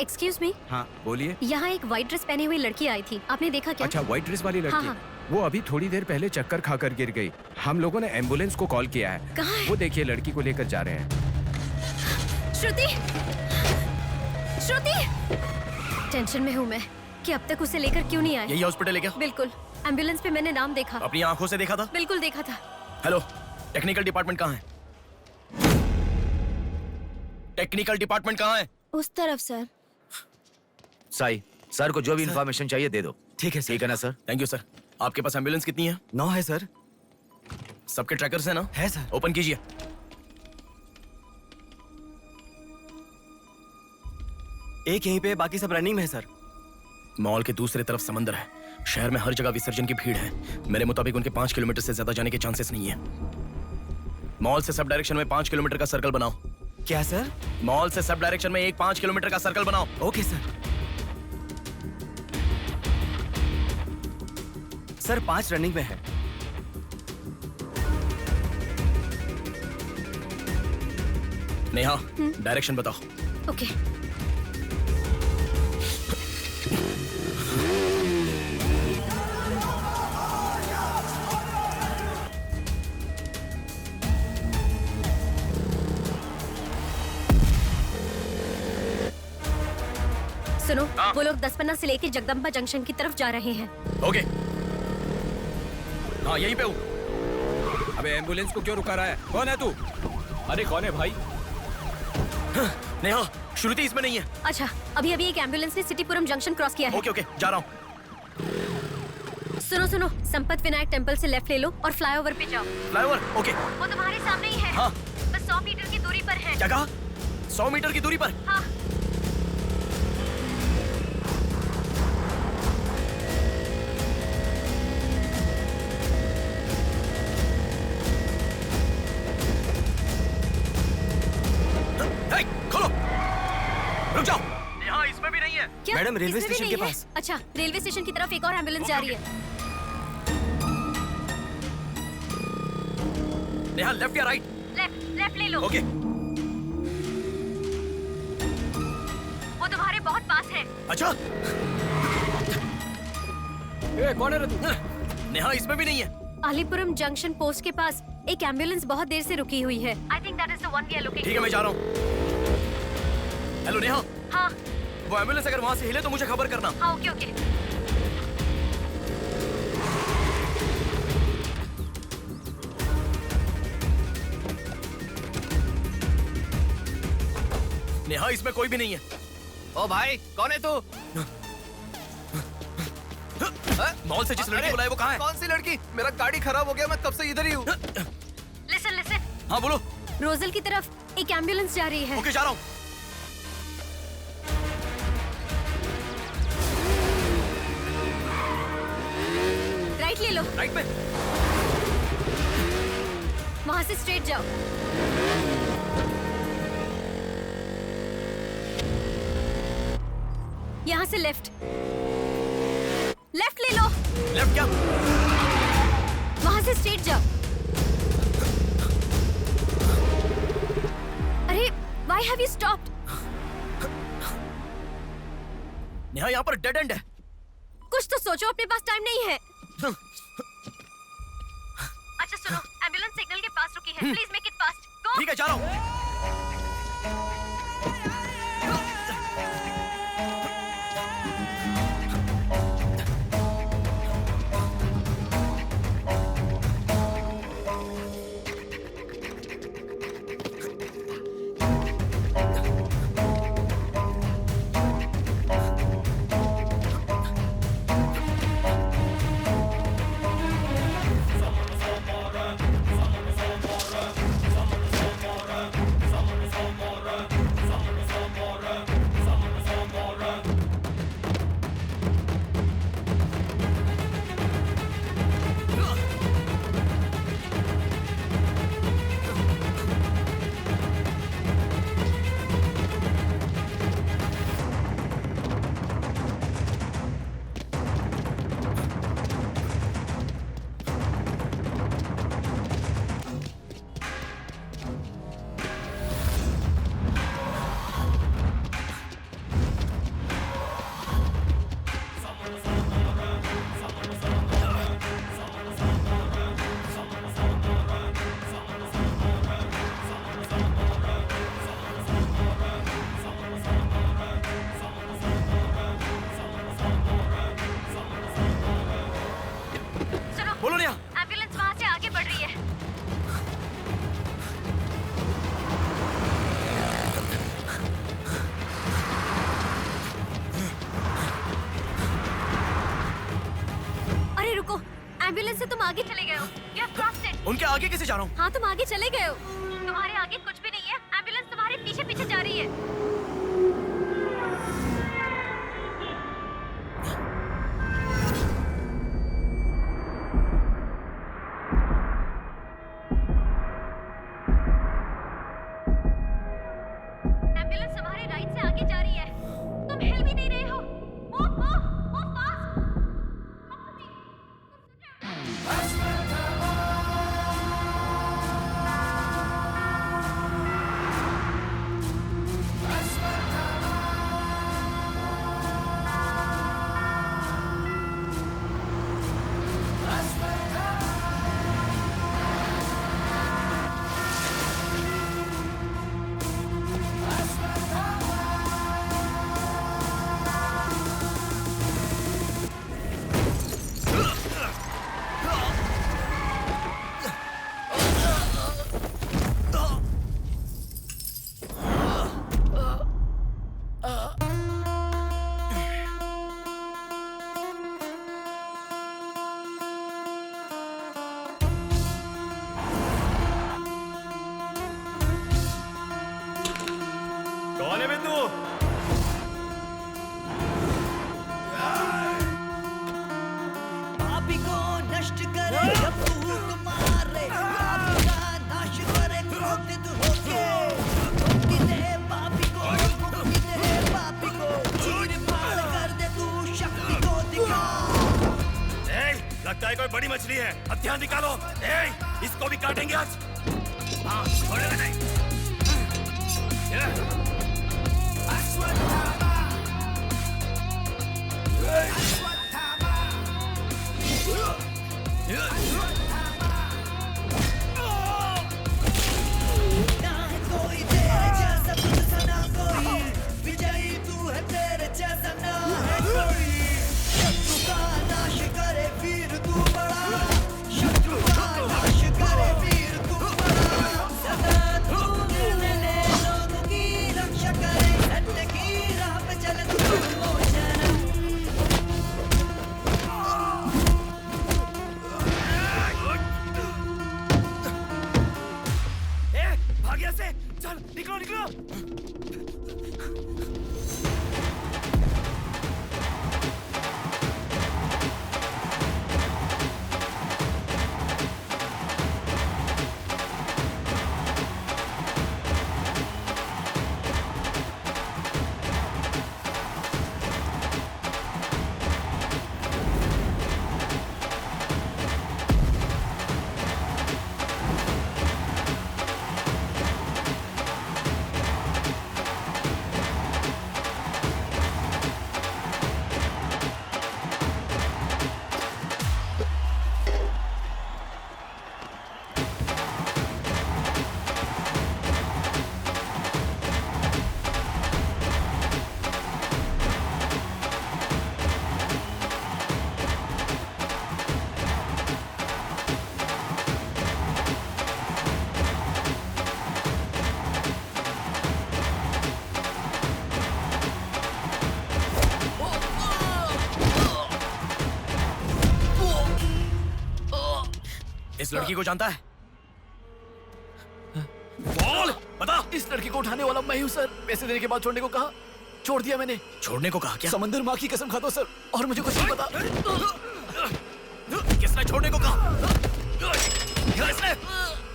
Excuse me. हाँ बोलिए। यहाँ एक व्हाइट ड्रेस पहनी हुई लड़की आई थी, आपने देखा क्या? अच्छा, व्हाइट ड्रेस वाली लड़की? हाँ, हाँ। वो अभी थोड़ी देर पहले चक्कर खाकर गिर गई। हम लोगों ने एम्बुलेंस को कॉल किया है। कहाँ है? वो देखिए लड़की को लेकर जा रहे हैं। श्रुति, श्रुति! टेंशन में हूँ मैं कि अब तक उसे लेकर क्यों नहीं आए। यही हॉस्पिटल है क्या? बिल्कुल, एम्बुलेंस पे मैंने नाम देखा। अपनी आंखों से देखा था? बिल्कुल देखा था। हेलो, टेक्निकल डिपार्टमेंट कहाँ है? टेक्निकल डिपार्टमेंट कहाँ है? उस तरफ सर। साई, सर को जो भी इंफॉर्मेशन चाहिए दे दो। ठीक है सर। ठीक है ना सर? Thank you sir. आपके पास एम्बुलेंस कितनी है? 9 है सर। सबके ट्रैकर्स है ना? है सर। ओपन कीजिए। एक यहीं पे, बाकी सब रनिंग में है सर। मॉल के दूसरी तरफ समंदर है। शहर में हर जगह विसर्जन की भीड़ है। मेरे मुताबिक उनके 5 किलोमीटर से ज्यादा जाने के चांसेस नहीं है। मॉल से सब डायरेक्शन में 5 किलोमीटर का सर्कल बनाओ। क्या सर? मॉल से सब डायरेक्शन में एक 5 किलोमीटर का सर्कल बनाओ। Okay sir. सर 5 रनिंग में है। नेहा, डायरेक्शन बताओ। ओके। सुनो, वो लोग 10 से लेके जगदम्बा जंक्शन की तरफ जा रहे हैं। ओके। हाँ यहीं पे हूँ। अबे एम्बुलेंस को क्यों रुका रहा है? कौन है तू? अरे कौन है भाई? नेहा, श्रुति इसमें नहीं है। अच्छा, अभी अभी एक एम्बुलेंस ने सिटीपुरम जंक्शन क्रॉस किया है। ओके ओके, जा रहा हूँ। सुनो सुनो, संपत विनायक टेम्पल से लेफ्ट ले लो और फ्लाईओवर पे जाओ। फ्लाईओवर? ओके। वो तुम्हारे सामने ही है। हाँ। बस 100 मीटर की दूरी पर है। क्या कहा? 100 मीटर की दूरी पर? हाँ। खोलो। रुक जाओ। यहाँ इसमें भी नहीं है। क्या? मैडम, रेलवे इसमें भी स्टेशन के नहीं है? पास। अच्छा, रेलवे स्टेशन की तरफ एक और एम्बुलेंस जा रही है। नेहा, लेफ्ट या राइट? लेफ्ट ले लो। ओके। है। अच्छा कौन है रे तू? नेहा इसमें भी नहीं है। अलीपुरम जंक्शन पोस्ट के पास एक एम्बुलेंस बहुत देर से रुकी हुई है। I think that is the one we are looking. ठीक है मैं जा रहा हूँ। हेलो नेहा। हाँ वो एम्बुलेंस अगर वहाँ से हिले तो मुझे खबर करना। हाँ ओके ओके। नेहा इसमें कोई भी नहीं है। ओ भाई कौन है तू? मॉल से जिस लड़की बुलाए वो कहाँ है? कौन सी लड़की? मेरा गाड़ी खराब हो गया, मैं कब से इधर ही हूँ। Listen listen. हाँ बोलो। रोजल की तरफ एक एम्बुलेंस जा रही है। ओके जा रहा हूँ। राइट ले लो। राइट में। वहाँ से स्ट्रेट जाओ। यहाँ से लेफ्ट। लेफ्ट ले लो। लेफ्ट क्या? वहाँ से स्ट्रेट जाओ। अरे why have you stopped? Neha यहाँ पर डेड एंड है। कुछ तो सोचो, अपने पास टाइम नहीं है। अच्छा सुनो, एम्बुलेंस सिग्नल के पास रुकी है। Please make it fast. Go. ठीक है जा रहा हूँ। एम्बुलेंस से तुम आगे चले गए हो। You have crossed it. उनके आगे कैसे जा रहा हूँ? हाँ तुम आगे चले गए हो। तुम्हारे आगे कुछ भी नहीं है। एम्बुलेंस तुम्हारे पीछे पीछे जा रही है। एम्बुलेंस तुम्हारे राइट से आगे जा रही है। तुम हिल भी नहीं रहे हो। Move, move, move fast. कौन है बे तू? पापी को नष्ट करे जब फूक मारे, पापी का नाश करे क्रोधित होके। मुक्ति दे पापी को, मुक्ति दे पापी को, चीर फाड़ कर दे तू शक्ति को दिखा। लगता है कोई बड़ी मछली है। हथियार निकालो। इसको भी काटेंगे आज। हाँ, छोड़ेगा नहीं। ना है कोई तेरे जैसा तुझसा ना कोई विजयी तू है तेरे जैसा ना है कोई शत्रु का नाश करे वीर तू बड़ा शत्रु का नाश करे वीर तू बड़ा सदा तू निर्णय ले लोगों की रक्षा करे सत्य की राह पे चले तू मोचन भाग यहाँ से चल निकलो निकलो इस लड़की को जानता है? बोल बता। इस लड़की को उठाने वाला मैं ही हूँ सर। पैसे देने के बाद छोड़ने को कहा, छोड़ दिया मैंने। छोड़ने को कहा क्या? समंदर माँ की कसम खाता हूँ सर, और मुझे कुछ नहीं पता। किसने छोड़ने को कहा? किसने?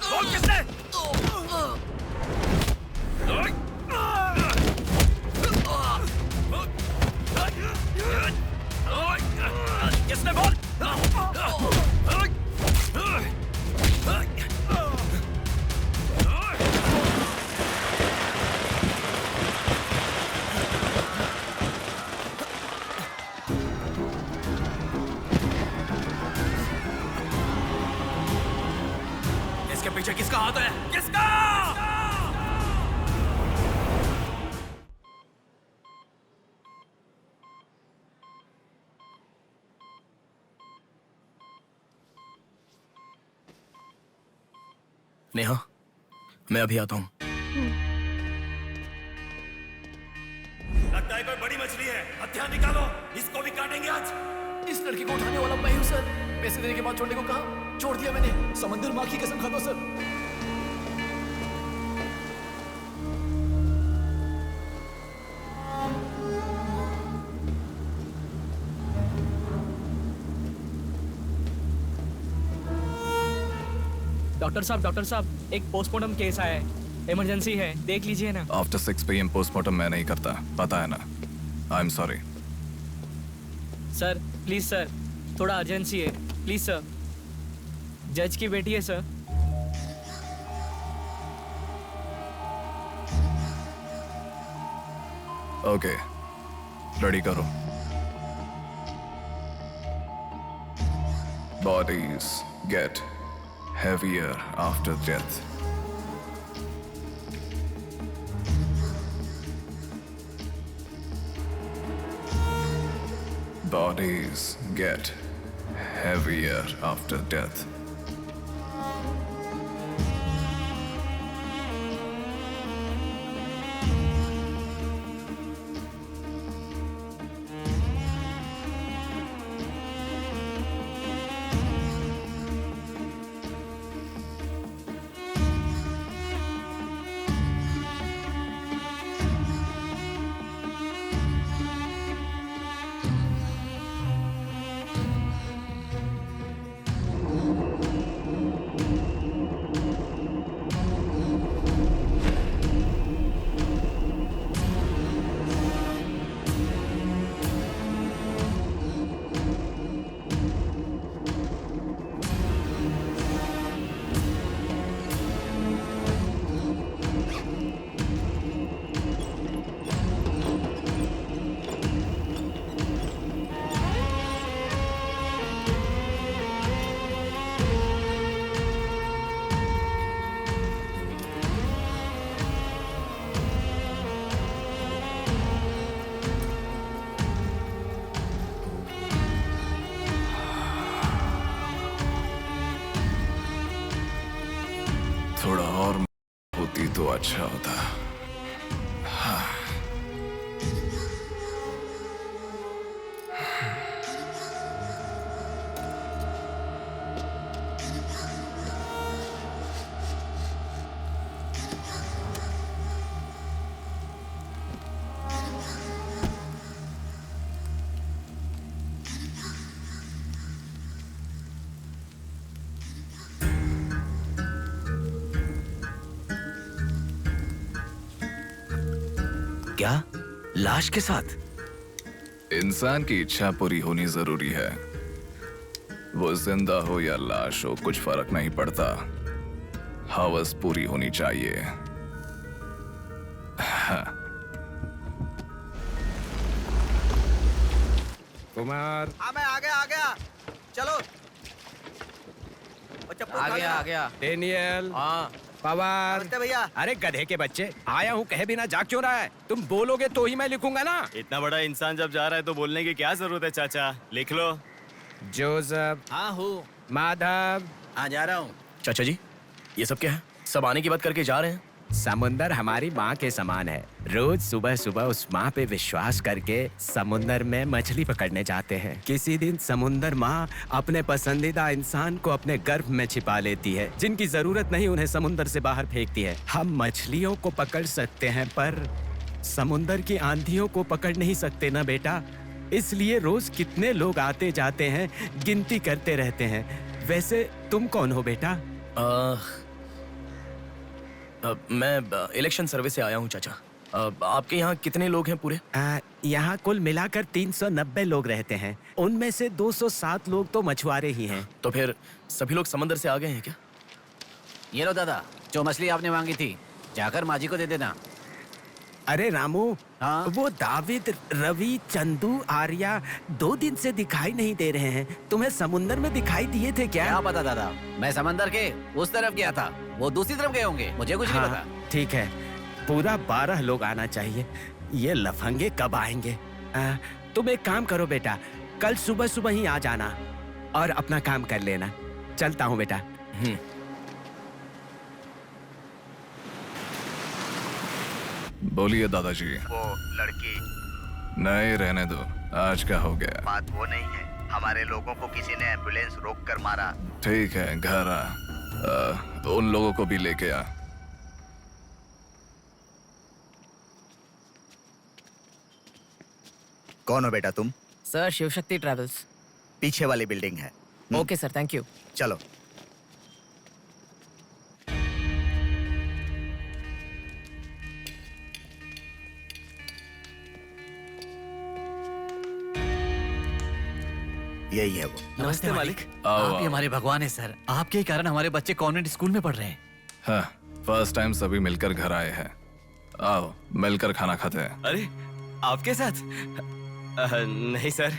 बोल किसने? किसने बोल? इसके पीछे किसका हाथ है? किसका? नेहा, मैं अभी आता हूँ। लगता है कोई बड़ी मछली है। हथियार निकालो, इसको भी काटेंगे आज। इस लड़की को उठाने वाला मैं ही हूँ सर। पैसे देने के बाद छोड़ने को कहा, छोड़ दिया मैंने। समंदर माँ की कसम खाता हूँ सर। डॉक्टर साहब एक पोस्टमार्टम केस आया है, इमरजेंसी है, देख लीजिए ना। आफ्टर 6 PM पोस्टमार्टम मैं नहीं करता, पता है ना। I am sorry sir, please sir, थोड़ा अर्जेंसी है, प्लीज सर। जज की बेटी है सर। ओके, रेडी करो। Bodies get heavier after death. Bodies get heavier after death. थोड़ा और होती तो अच्छा होता। हाँ। क्या? लाश के साथ? इंसान की इच्छा पूरी होनी जरूरी है। वो जिंदा हो या लाश हो, कुछ फर्क नहीं पड़ता। हवस पूरी होनी चाहिए। हाँ। कुमार, हाँ मैं आ गया। चलो। आ गया। डेनियल, हाँ पवार। नमस्ते भैया। अरे गधे के बच्चे, आया हूँ कहे बिना जाग क्यों रहा है? तुम बोलोगे तो ही मैं लिखूंगा ना। इतना बड़ा इंसान जब जा रहा है तो बोलने की क्या जरूरत है चाचा? लिख लो। जोसेफ। हाँ हूँ। माधव। हाँ जा रहा हूँ। चाचा जी, ये सब क्या है? सब आने की बात करके जा रहे हैं। समुंदर हमारी माँ के समान है। रोज सुबह सुबह उस माँ पे विश्वास करके समुंदर में मछली पकड़ने जाते हैं। किसी दिन समुंदर माँ अपने पसंदीदा इंसान को अपने गर्भ में छिपा लेती है। जिनकी जरूरत नहीं उन्हें समुंदर से बाहर फेंकती है। हम मछलियों को पकड़ सकते हैं पर समुंदर की आंधियों को पकड़ नहीं सकते ना बेटा। इसलिए रोज कितने लोग आते जाते हैं, गिनती करते रहते हैं। वैसे तुम कौन हो बेटा? मैं इलेक्शन सर्विस से आया हूँ चाचा। आपके यहाँ कितने लोग हैं पूरे? यहाँ कुल मिलाकर 390 लोग रहते हैं। उनमें से 207 लोग तो मछुआरे ही हैं। तो फिर सभी लोग समंदर से आ गए हैं क्या? ये लो दादा, जो मछली आपने मांगी थी, जाकर माँ जी को दे देना। अरे रामू, हाँ? वो दाविद, रवि, चंदू, आर्या 2 दिन से दिखाई नहीं दे रहे हैं। तुम्हें समुंदर में दिखाई दिए थे क्या? क्या पता दादा, मैं समंदर के उस तरफ गया था, वो दूसरी तरफ गए होंगे, मुझे कुछ नहीं पता। ठीक है, पूरा 12 लोग आना चाहिए। ये लफंगे कब आएंगे? तुम एक काम करो बेटा, कल सुबह सुबह ही आ जाना और अपना काम कर लेना। चलता हूँ बेटा। बोलिए दादाजी। वो लड़की। नहीं, रहने दो। आज का हो गया। बात वो नहीं है, हमारे लोगों को किसी ने एम्बुलेंस रोक कर मारा। ठीक है, घर आ। उन लोगों को भी लेके आ। कौन हो बेटा तुम? Sir, Shivshakti travels. पीछे वाली बिल्डिंग है। Okay sir, thank you. चलो। यही है वो। नमस्ते मालिक। आओ, आप ही आओ। हमारे भगवान है सर। आपके ही कारण हमारे बच्चे कॉन्वेंट स्कूल में पढ़ रहे हैं। हाँ, फर्स्ट टाइम सभी मिलकर घर आए हैं। आओ, मिलकर खाना खाते हैं। अरे आपके साथ? नहीं सर।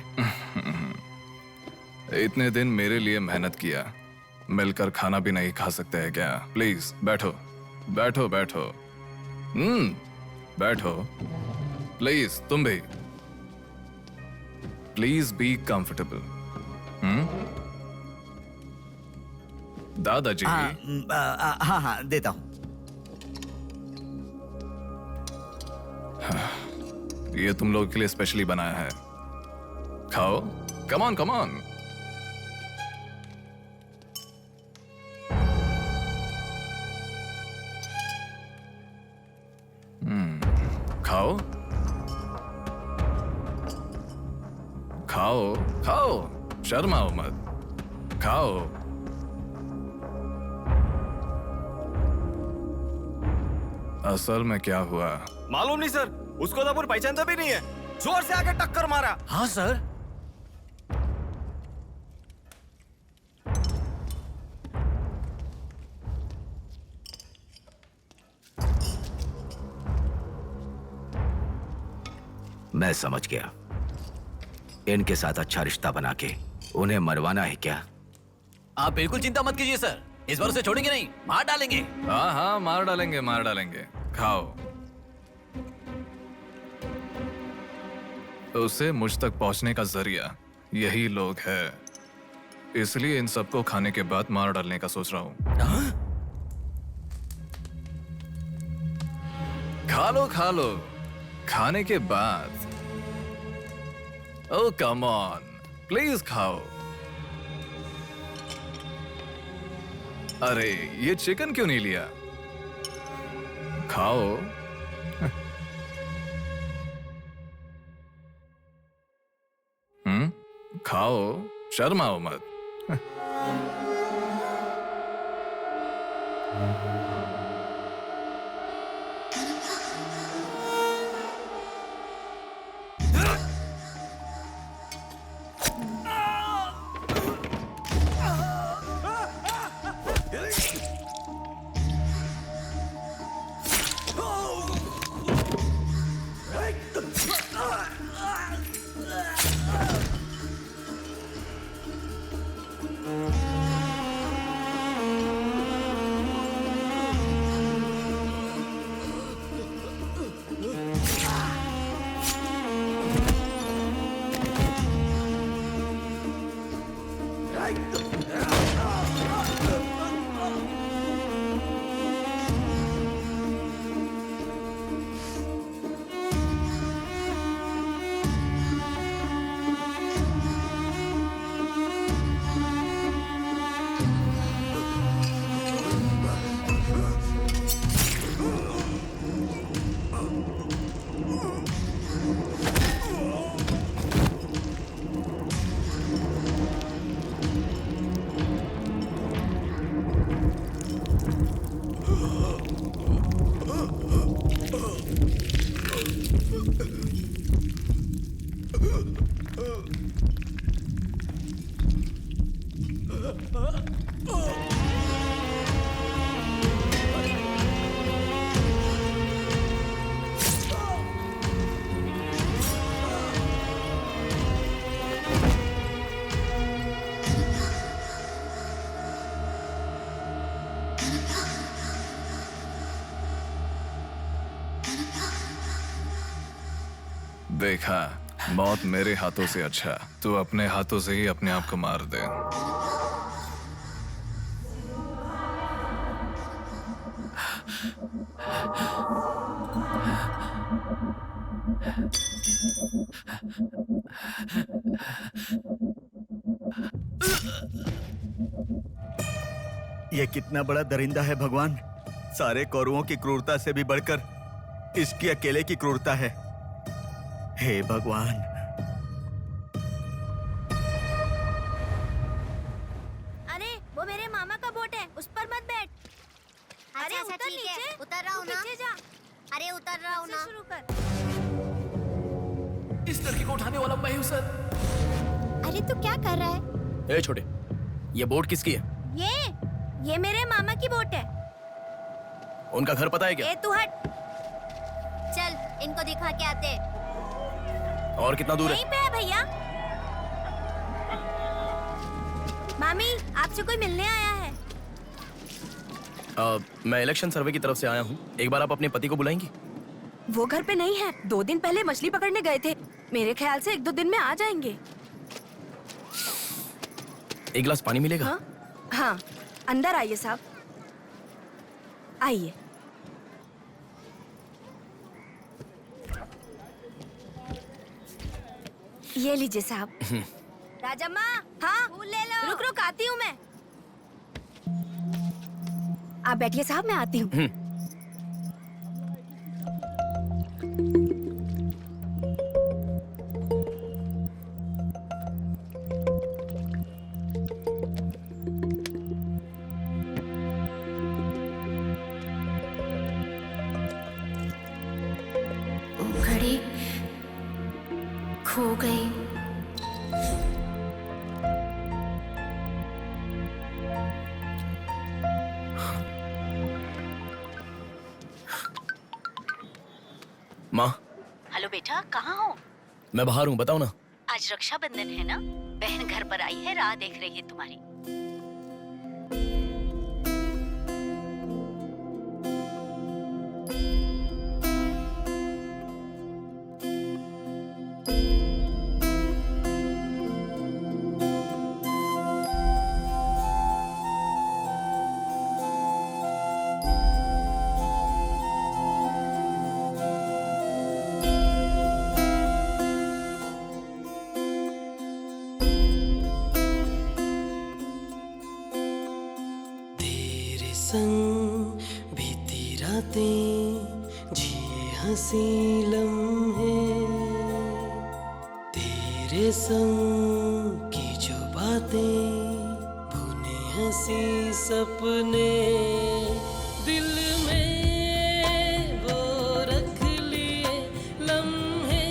इतने दिन मेरे लिए मेहनत किया, मिलकर खाना भी नहीं खा सकते हैं क्या? प्लीज बैठो, बैठो, बैठो। बैठो। प्लीज तुम भी। Please be comfortable. दादाजी। हाँ, देता हूँ। ये तुम लोगों के लिए स्पेशली बनाया है। खाओ। Come on, come on. खाओ, खाओ, खाओ। शर्माओ मत, खाओ। असल में क्या हुआ? मालूम नहीं सर, उसको तो पहचानता भी नहीं है। जोर से आके टक्कर मारा। हाँ सर। मैं समझ गया। इनके साथ अच्छा रिश्ता बना के उन्हें मरवाना है क्या? आप बिल्कुल चिंता मत कीजिए सर, इस बार उसे छोड़ेंगे नहीं, मार डालेंगे। हाँ हाँ, मार डालेंगे, मार डालेंगे। खाओ। उसे मुझ तक पहुंचने का जरिया यही लोग है, इसलिए इन सबको खाने के बाद मार डालने का सोच रहा हूँ। खा लो खाने के बाद। ओ कम ऑन, प्लीज खाओ। अरे ये चिकन क्यों नहीं लिया? खाओ। खाओ, शर्माओ मत। देखा, मौत मेरे हाथों से अच्छा तू अपने हाथों से ही अपने आप को मार दे। ये कितना बड़ा दरिंदा है भगवान। सारे कौरवों की क्रूरता से भी बढ़कर इसकी अकेले की क्रूरता है। हे भगवान। अरे वो मेरे मामा का बोट है, उस पर मत बैठ। अरे अच्छा, उतर ठीक है, नीचे, उतर रहा हूँ ना। पीछे जा। अरे उतर रहा हूँ ना। शुरू कर। इस लड़की को उठाने वाला मैं हूँ सर। अरे तू क्या कर रहा है? ए छोटे, ये बोट किसकी है? ये मेरे मामा की बोट है। उनका घर पता है क्या? ए तू हट। चल इनको दिखा के आते। और कितना दूर यहीं पे है भैया। मामी आपसे कोई मिलने आया है। मैं इलेक्शन सर्वे की तरफ से आया हूँ। एक बार आप अपने पति को बुलाएंगी? वो घर पे नहीं है, 2 दिन पहले मछली पकड़ने गए थे। मेरे ख्याल से 1-2 दिन में आ जाएंगे। एक गिलास पानी मिलेगा? हाँ, अंदर आइए साहब, आइए। ये लीजिए साहब। राजम्मा, हाँ फूल ले लो। रुक रुक आती हूँ मैं। आप बैठिए साहब, मैं आती हूँ। घड़ी खो गई। माँ, हेलो बेटा, कहाँ हो? मैं बाहर हूँ, बताओ ना। आज रक्षाबंधन है ना, बहन घर पर आई है, राह देख रही है तुम्हारी। संग बीती रातें जिए हंसी लम्हे, तेरे संग की जो बातें बुने हंसी सपने, दिल में वो रख लिए लम्हे,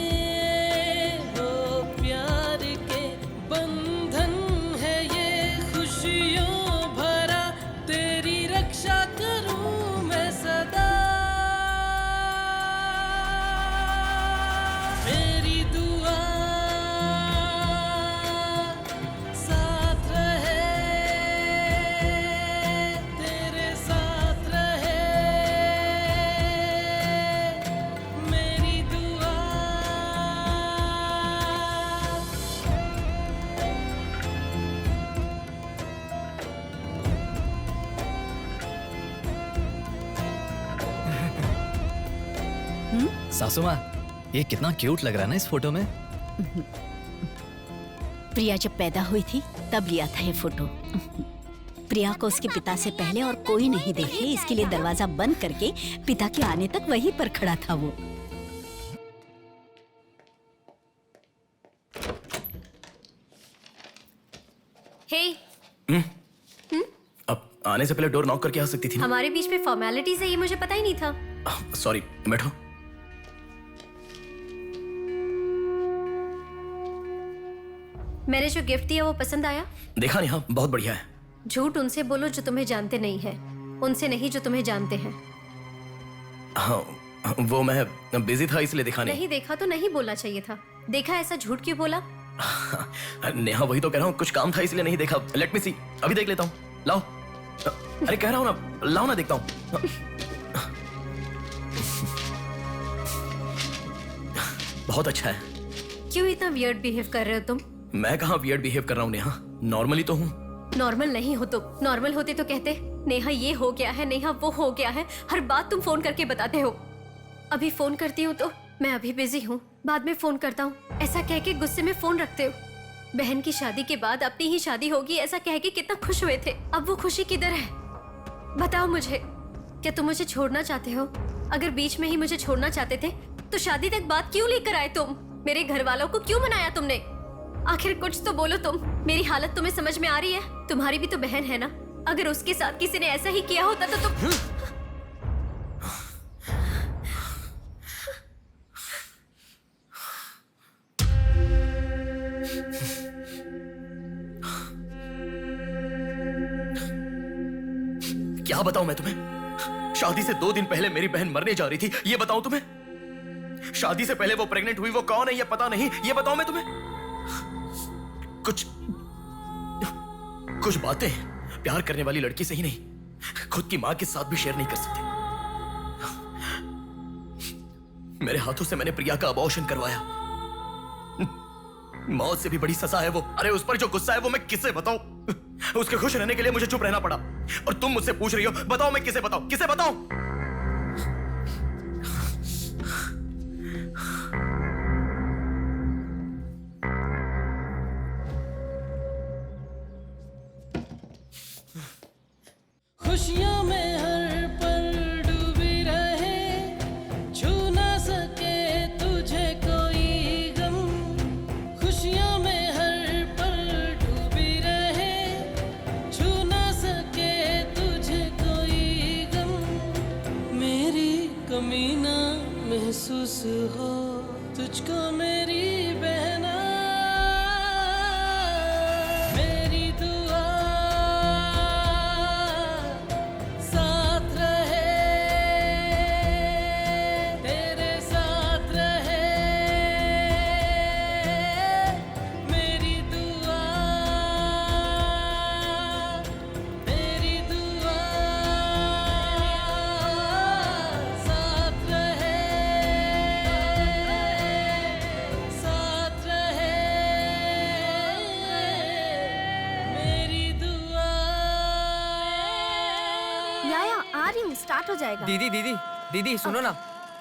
वो प्यार के बंधन है ये खुशियों भरा, तेरी रक्षा करूं मैं सदा, मेरी दुआ साथ रहे, तेरे साथ रहे, मेरी दुआ। सासू माँ, ये कितना क्यूट लग रहा है ना इस फोटो में। प्रिया जब पैदा हुई थी तब लिया था ये फोटो। प्रिया को उसके पिता से पहले और कोई नहीं देखे, इसके लिए दरवाजा बंद करके पिता के आने तक वहीं पर खड़ा था वो। हे, अब आने से पहले डोर नॉक करके आ सकती थी ना? हमारे बीच में फॉर्मेलिटीज है, ये मुझे पता ही नहीं था। सॉरी, बैठो। मैंने जो गिफ्ट दिया वो पसंद आया? देखा नहीं? हाँ, बहुत बढ़िया है। झूठ उनसे बोलो जो तुम्हें जानते नहीं है, उनसे नहीं जो तुम्हें जानते हैं। हाँ, वो मैं बिजी था इसलिए देखा नहीं। नहीं देखा तो नहीं बोलना चाहिए था। देखा ऐसा झूठ क्यों बोला? नेहा, वही तो कह रहा हूँ, कुछ काम था इसलिए नहीं देखा। लेट मी सी, अभी देख लेता हूँ। लाओ। अरे कह रहा हूँ ना, लाओ ना, देखता हूँ। बहुत अच्छा है। क्यों इतना वियर्ड बिहेव कर रहे हो तुम? मैं कहाँ वियर्ड बिहेव कर रहा हूँ नेहा, नॉर्मली तो हूँ। नॉर्मल नहीं हो तुम। नॉर्मल होते तो कहते नेहा ये हो गया है, नेहा वो हो गया है। हर बात तुम फोन करके बताते हो। अभी फोन करती हूँ तो मैं अभी बिजी हूँ, बाद में फोन करता हूँ, ऐसा कह के गुस्से में फोन रखते हो। बहन की शादी के बाद अपनी ही शादी होगी ऐसा कह के कितना खुश हुए थे, अब वो खुशी किधर है? बताओ मुझे, क्या तुम मुझे छोड़ना चाहते हो? अगर बीच में ही मुझे छोड़ना चाहते थे तो शादी तक बात क्यों लेकर आए तुम? मेरे घर वालों को क्यों मनाया तुमने? आखिर कुछ तो बोलो तुम। मेरी हालत तुम्हें समझ में आ रही है? तुम्हारी भी तो बहन है ना, अगर उसके साथ किसी ने ऐसा ही किया होता तो तुम क्या बताऊं मैं तुम्हें? शादी से 2 दिन पहले मेरी बहन मरने जा रही थी, ये बताऊं तुम्हें? शादी से पहले वो प्रेग्नेंट हुई, वो कौन है ये पता नहीं, ये बताऊं मैं तुम्हें? कुछ बातें प्यार करने वाली लड़की से ही नहीं, खुद की मां के साथ भी शेयर नहीं कर सकते। मेरे हाथों से मैंने प्रिया का अबॉर्शन करवाया। मौत से भी बड़ी सजा है वो। अरे उस पर जो गुस्सा है वो मैं किसे बताऊं? उसके खुश रहने के लिए मुझे चुप रहना पड़ा, और तुम मुझसे पूछ रही हो बताओ मैं किसे बताऊं, किसे बताऊं? खुशियों में हर पल डूबी रहे, छू ना सके तुझे कोई गम। खुशियों में हर पल डूबी रहे, छू ना सके तुझे कोई गम। मेरी कमी ना महसूस हो तुझको मेरी बहना, मेरी दुआ साथ रहे, तेरे साथ रहे, मेरी दुआ, मेरी दुआ साथ रहे, साथ रहे, मेरी दुआ। याया आ रही हूँ, स्टार्ट हो जाएगा। दीदी सुनो ना,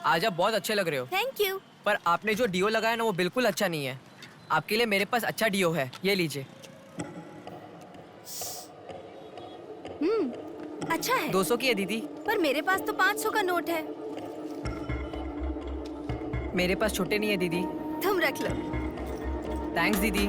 आज आप बहुत अच्छे लग रहे हो। Thank you. पर आपने जो डिओ लगाया ना वो बिल्कुल अच्छा नहीं है। आपके लिए मेरे पास अच्छा डिओ है, ये लीजिए। अच्छा है। 200 की है दीदी। पर मेरे पास तो 500 का नोट है। मेरे पास छोटे नहीं है दीदी। तुम रख लो। थैंक्स दीदी।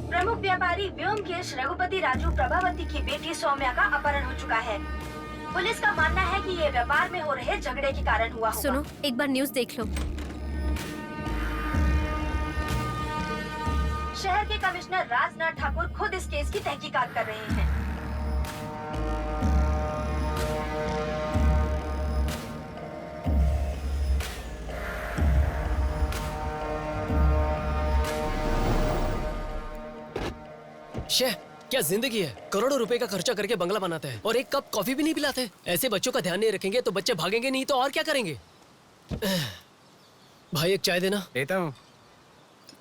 प्रमुख व्यापारी व्योमकेश रघुपति राजू प्रभावती की बेटी सौम्या का अपहरण हो चुका है। पुलिस का मानना है कि ये व्यापार में हो रहे झगड़े के कारण हुआ होगा। सुनो, एक बार न्यूज़ देख लो। शहर के कमिश्नर राजनाथ ठाकुर खुद इस केस की तहकीकात कर रहे हैं। शेह, क्या जिंदगी है। करोड़ों रुपए का खर्चा करके बंगला बनाते हैं और एक कप कॉफी भी नहीं पिलाते। ऐसे बच्चों का ध्यान नहीं रखेंगे तो बच्चे भागेंगे नहीं तो और क्या करेंगे। भाई एक चाय देना। देता हूँ।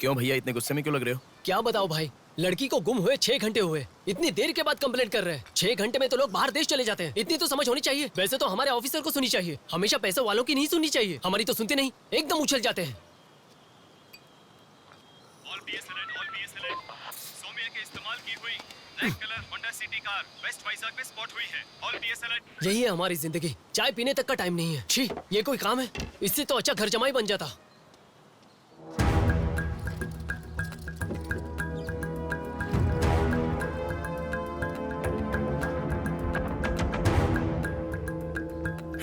क्यों भैया इतने गुस्से में क्यों लग रहे हो? क्या बताओ भाई, लड़की को गुम हुए 6 घंटे हुए, इतनी देर के बाद कंप्लेंट कर रहे हैं। 6 घंटे में तो लोग बाहर देश चले जाते हैं। इतनी तो समझ होनी चाहिए। वैसे तो हमारे ऑफिसर को सुनी चाहिए, हमेशा पैसे वालों की नहीं सुननी चाहिए। हमारी तो सुनते नहीं, एकदम उछल जाते हैं। यही है हमारी जिंदगी। चाय पीने तक का टाइम नहीं है। छी, ये कोई काम है? इससे तो अच्छा घर जमाई बन जाता।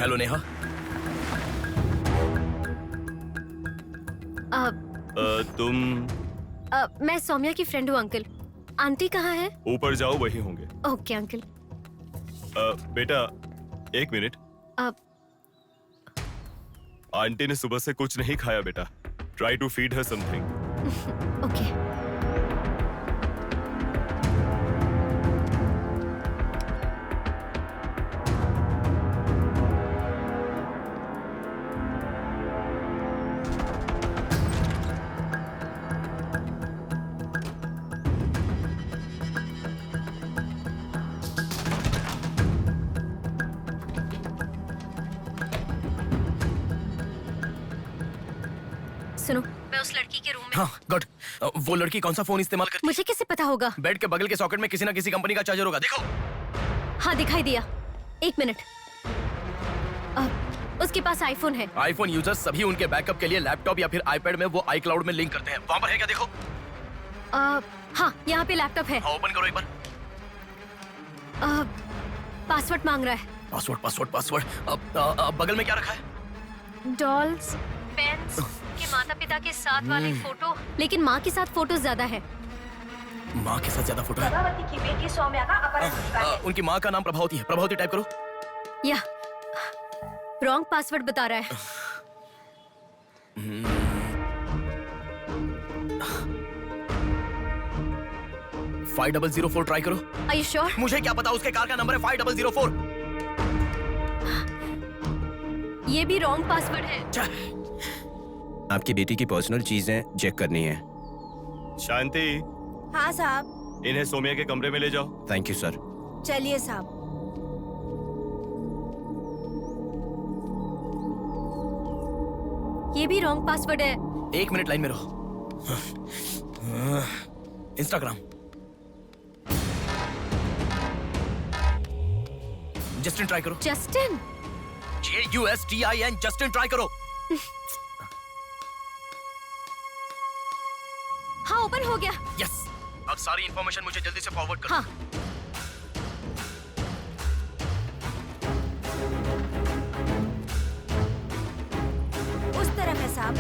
हेलो नेहा। तुम? मैं सौम्या की फ्रेंड हूँ अंकल। आंटी कहाँ है? ऊपर जाओ, वही होंगे। Okay uncle. बेटा 1 मिनट। आंटी ने सुबह से कुछ नहीं खाया बेटा। Try to feed her something. Okay. सुनो, मैं उस लड़की के रूम में। हाँ गुड। वो लड़की कौन सा फोन इस्तेमाल करती है? मुझे कैसे पता होगा? बेड के बगल के सॉकेट में किसी ना किसी कंपनी का चार्जर होगा, देखो। हाँ दिखाई दिया। 1 मिनट। उसके पास आईफोन है। आईफोन यूजर्स सभी उनके बैकअप के लिए लैपटॉप या फिर आईपैड में वो आईक्लाउड में लिंक करते हैं। वहाँ पर है क्या, देखो। हाँ, यहाँ पे लैपटॉप है। ओपन करो एक बार। पासवर्ड मांग रहा है। Password password password. बगल में क्या रखा है? डॉल्स, पेन्स, के माता पिता के साथ वाली फोटो। लेकिन माँ के साथ फोटो ज्यादा है। माँ के साथ ज्यादा फोटो है? प्रभावती की बेटी सौम्या का अपहरण हो चुका है। उनकी माँ का नाम प्रभावती है। प्रभावती टाइप करो। या रॉन्ग पासवर्ड बता रहा है। 5004 ट्राई करो। Are you sure? मुझे क्या पता, उसके कार का नंबर है 5004। ये भी रॉन्ग पासवर्ड है। आपकी बेटी की पर्सनल चीजें चेक करनी है। शांति, हाँ साहब। इन्हें सोमिया के कमरे में ले जाओ। Thank you sir. चलिए साहब। ये भी रॉन्ग पासवर्ड है। 1 मिनट लाइन में रहो। इंस्टाग्राम। जस्टिन ट्राई करो। जस्टिन? JUSTIN, जस्टिन ट्राई करो। हाँ ओपन हो गया। यस। अब सारी इंफॉर्मेशन मुझे जल्दी से फॉरवर्ड करो। हाँ। उस तरफ है साहब।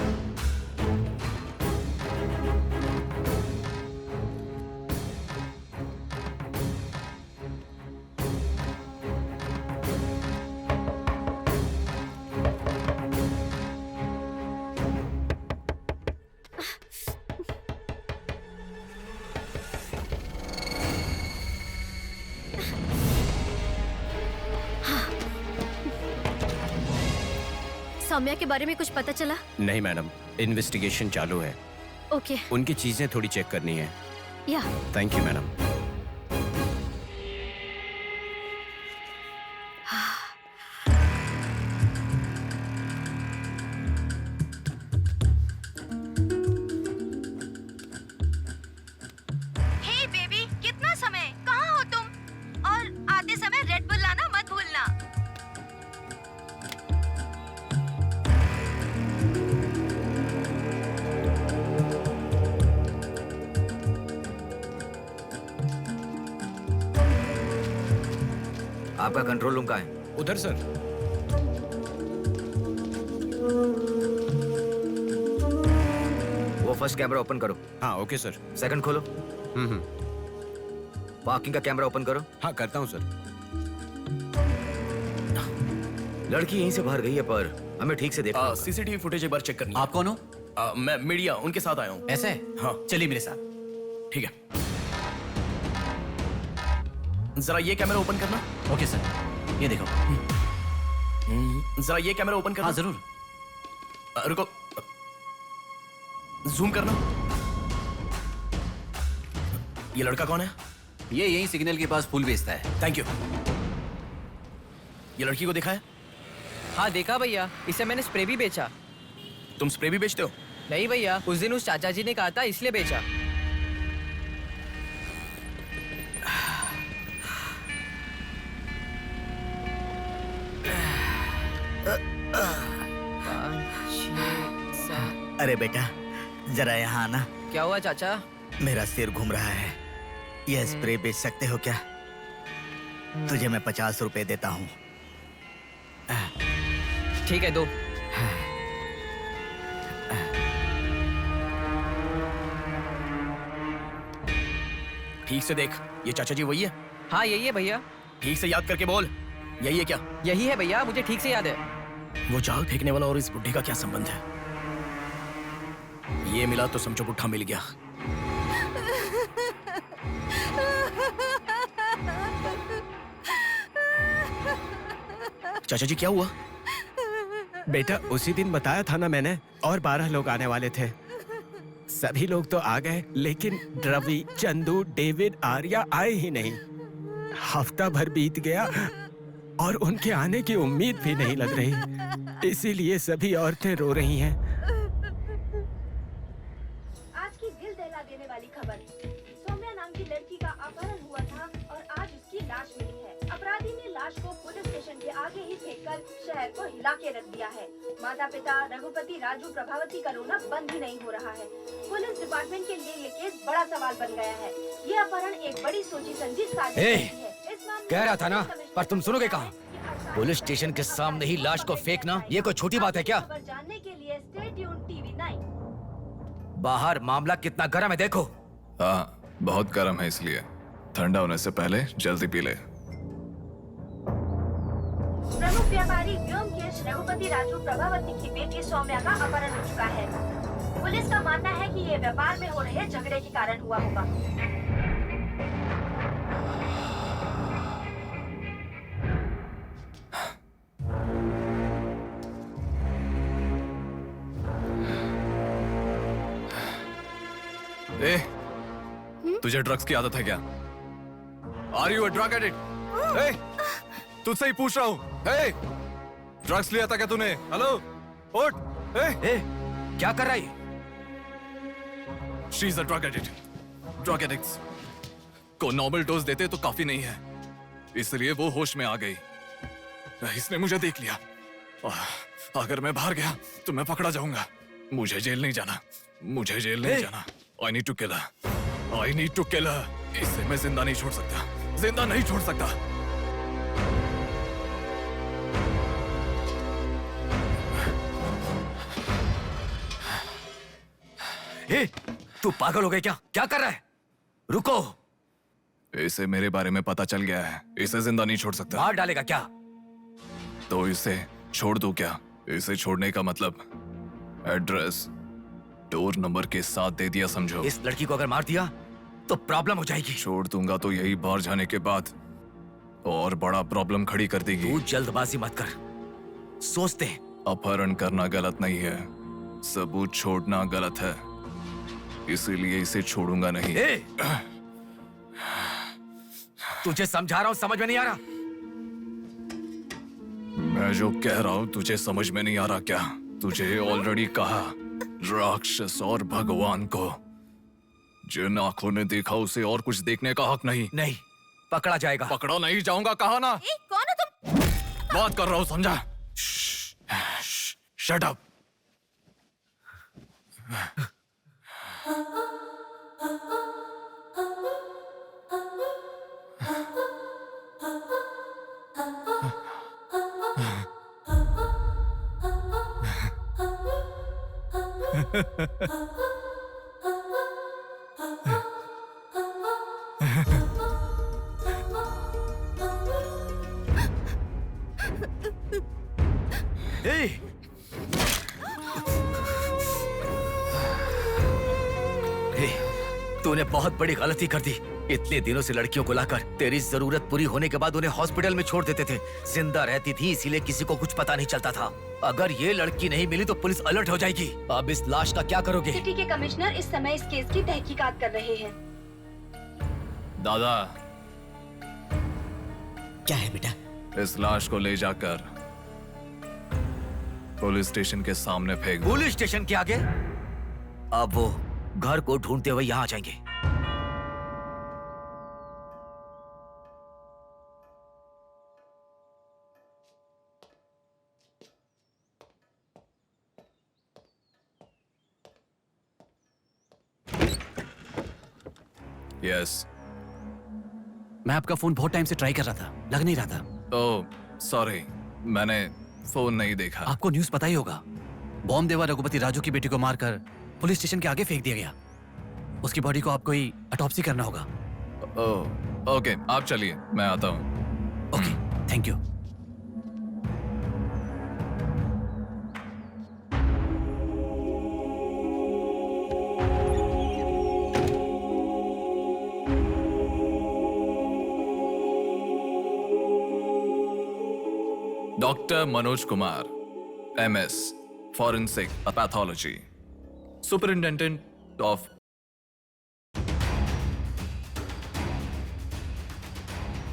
सौम्या के बारे में कुछ पता चला? नहीं मैडम, इन्वेस्टिगेशन चालू है। ओके। उनकी चीजें थोड़ी चेक करनी है। या। Thank you madam. आपका कंट्रोल रूम कहाँ है? उधर सर। वो फर्स्ट कैमरा ओपन करो। हाँ ओके सर। सेकंड खोलो। पार्किंग का कैमरा ओपन करो। हाँ करता हूँ सर। लड़की यहीं से बाहर गई है पर हमें ठीक से देखना। सीसीटीवी फुटेज एक बार चेक करनी है। आप कौन हो? मैं मीडिया, उनके साथ आया हूँ। ऐसे? हाँ चलिए मेरे साथ। ठीक है। जरा ये कैमरा ओपन करना। ओके सर, ये देखो। जरा ये कैमरा ओपन करना। हाँ जरूर। रुको, जूम करना। ये लड़का कौन है? ये यही सिग्नल के पास फूल बेचता है। Thank you. ये लड़की को देखा है? हाँ देखा भैया, इसे मैंने स्प्रे भी बेचा। तुम स्प्रे भी बेचते हो? नहीं भैया, उस दिन उस चाचा जी ने कहा था इसलिए बेचा। अरे बेटा जरा यहाँ आना। क्या हुआ चाचा? मेरा सिर घूम रहा है। यह स्प्रे बेच सकते हो क्या? तुझे मैं 50 रुपए देता हूँ। ठीक है, दो। ठीक से देख, ये चाचा जी वही है? हाँ यही है भैया। ठीक से याद करके बोल, यही है क्या? यही है भैया, मुझे ठीक से याद है। वो जाल फेंकने वाला और इस बुढ़े का क्या संबंध है? ये मिला तो समझो बुढ़ा मिल गया। चाचा जी क्या हुआ? बेटा उसी दिन बताया था ना मैंने, और 12 लोग आने वाले थे। सभी लोग तो आ गए लेकिन रवि, चंदू, डेविड, आर्या आए ही नहीं। हफ्ता भर बीत गया और उनके आने की उम्मीद भी नहीं लग रही। इसीलिए सभी औरतें रो रही हैं। आज की दिल दहला देने वाली खबर। सौम्या नाम की लड़की का अपहरण हुआ था और आज उसकी लाश मिली है। अपराधी ने लाश को पुलिस स्टेशन के आगे ही फेंककर शहर को हिला के रख दिया है। माता पिता रघुपति, राजू, प्रभावती का रोना बंद ही नहीं हो रहा है। पुलिस डिपार्टमेंट के लिए ये केस बड़ा सवाल बन गया है। ये अपहरण एक बड़ी सोची समझी साजिश है। इस मामले कह रहा था ना, पर तुम सुनोगे कहाँ? पुलिस स्टेशन के सामने ही लाश को फेंकना ये कोई छोटी बात है क्या? खबर जानने के लिए स्टे ट्यून्ड टीवी 9। बाहर मामला कितना गर्म है देखो। हाँ बहुत गर्म है, इसलिए ठंडा होने से पहले जल्दी पी ले। प्रमुख व्यापारी व्योमकेश रघुपति राजू प्रभावती की बेटी सौम्या का अपहरण हो चुका है। पुलिस का मानना है कि ये व्यापार में हो रहे झगड़े के कारण हुआ होगा। ए, तुझे ड्रग्स की आदत है क्या? Are you a drug addict? ए, तुझसे ही पूछ रहा हूँ। ए, ड्रग्स लिया था क्या तूने? हेलो, उठ। ए, क्या कर रहा है? She is a drug addict. Drug addicts को नॉर्मल डोज देते तो काफी नहीं है, इसलिए वो होश में आ गई। इसने मुझे देख लिया। अगर मैं बाहर गया तो मैं पकड़ा जाऊंगा। मुझे जेल नहीं जाना, मुझे जेल नहीं जाना। I need to kill her. I need to kill her. इसे मैं जिंदा नहीं छोड़ सकता, जिंदा नहीं छोड़ सकता। ए, तू पागल हो गया क्या? क्या कर रहा है? रुको। इसे मेरे बारे में पता चल गया है, इसे जिंदा नहीं छोड़ सकता। मार डालेगा क्या? तो इसे छोड़ दूं क्या? इसे छोड़ने का मतलब एड्रेस, डोर नंबर के साथ दे दिया, समझो। इस लड़की को अगर मार दिया तो प्रॉब्लम हो जाएगी। छोड़ दूंगा तो यही बाहर जाने के बाद और बड़ा प्रॉब्लम खड़ी कर देगी। तू जल्दबाजी मत कर, सोचते हैं। अपहरण करना गलत नहीं है, सबूत छोड़ना गलत है, इसीलिए इसे छोड़ूंगा नहीं। तुझे समझा रहा हूं, समझ में नहीं आ रहा? मैं जो कह रहा हूं तुझे समझ में नहीं आ रहा क्या? तुझे ऑलरेडी कहा, राक्षस और भगवान को जिन आंखों ने देखा उसे और कुछ देखने का हक नहीं। नहीं, पकड़ा जाएगा। पकड़ा नहीं जाऊंगा, कहा ना। कौन हो तुम? बात कर रहा हूं, समझा? Shut up. ए! ए, तूने बहुत बड़ी गलती कर दी। इतने दिनों से लड़कियों को लाकर तेरी जरूरत पूरी होने के बाद उन्हें हॉस्पिटल में छोड़ देते थे। जिंदा रहती थी इसीलिए किसी को कुछ पता नहीं चलता था। अगर ये लड़की नहीं मिली तो पुलिस अलर्ट हो जाएगी। अब इस लाश का क्या करोगे? सिटी के कमिश्नर इस समय इस केस की तहकीकात कर रहे हैं। दादा, क्या है बेटा? इस लाश को ले जाकर पुलिस स्टेशन के सामने फेंक दो। पुलिस स्टेशन के आगे? अब वो घर को ढूंढते हुए यहाँ आ जाएंगे। यस। मैं आपका फोन बहुत टाइम से ट्राई कर रहा था, लग नहीं रहा था। ओह, सॉरी, मैंने फोन नहीं देखा। आपको न्यूज़ पता ही होगा, बॉम्ब देवा रघुपति राजू की बेटी को मारकर पुलिस स्टेशन के आगे फेंक दिया गया। उसकी बॉडी को आपको ही ऑटोप्सी करना होगा। ओह, ओके, आप चलिए, मैं आता हूँ। Okay, thank you. Doctor Manoj Kumar, MS, forensic pathology, superintendent of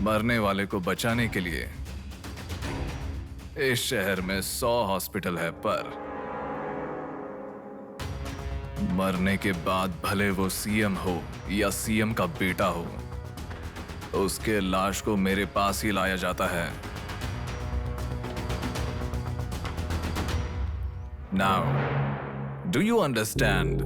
मरने वाले को बचाने के लिए इस शहर में 100 हॉस्पिटल है, पर मरने के बाद भले वो सीएम हो या सीएम का बेटा हो, उसके लाश को मेरे पास ही लाया जाता है। Now, do you understand?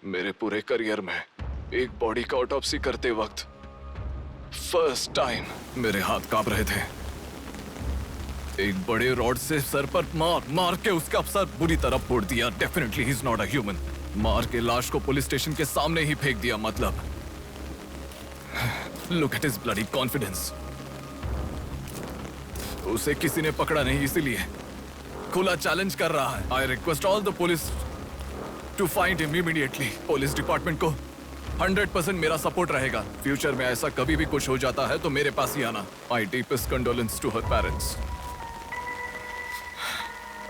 मेरे पूरे करियर में एक बॉडी का ऑटोप्सी करते वक्त फर्स्ट टाइम मेरे हाथ कांप रहे थे। एक बड़े रॉड से सर पर मार के उसका सर बुरी तरह फोड़ दिया। Definitely he is not a human. मार के लाश को पुलिस स्टेशन के सामने ही फेंक दिया। मतलब Look at his bloody confidence. उसे किसी ने पकड़ा नहीं, इसीलिए खुला चैलेंज कर रहा है। I request all the police to find him immediately. Police department को 100% मेरा सपोर्ट रहेगा। फ्यूचर में ऐसा कभी भी कुछ हो जाता है तो मेरे पास ही आना। My deepest condolence to her parents.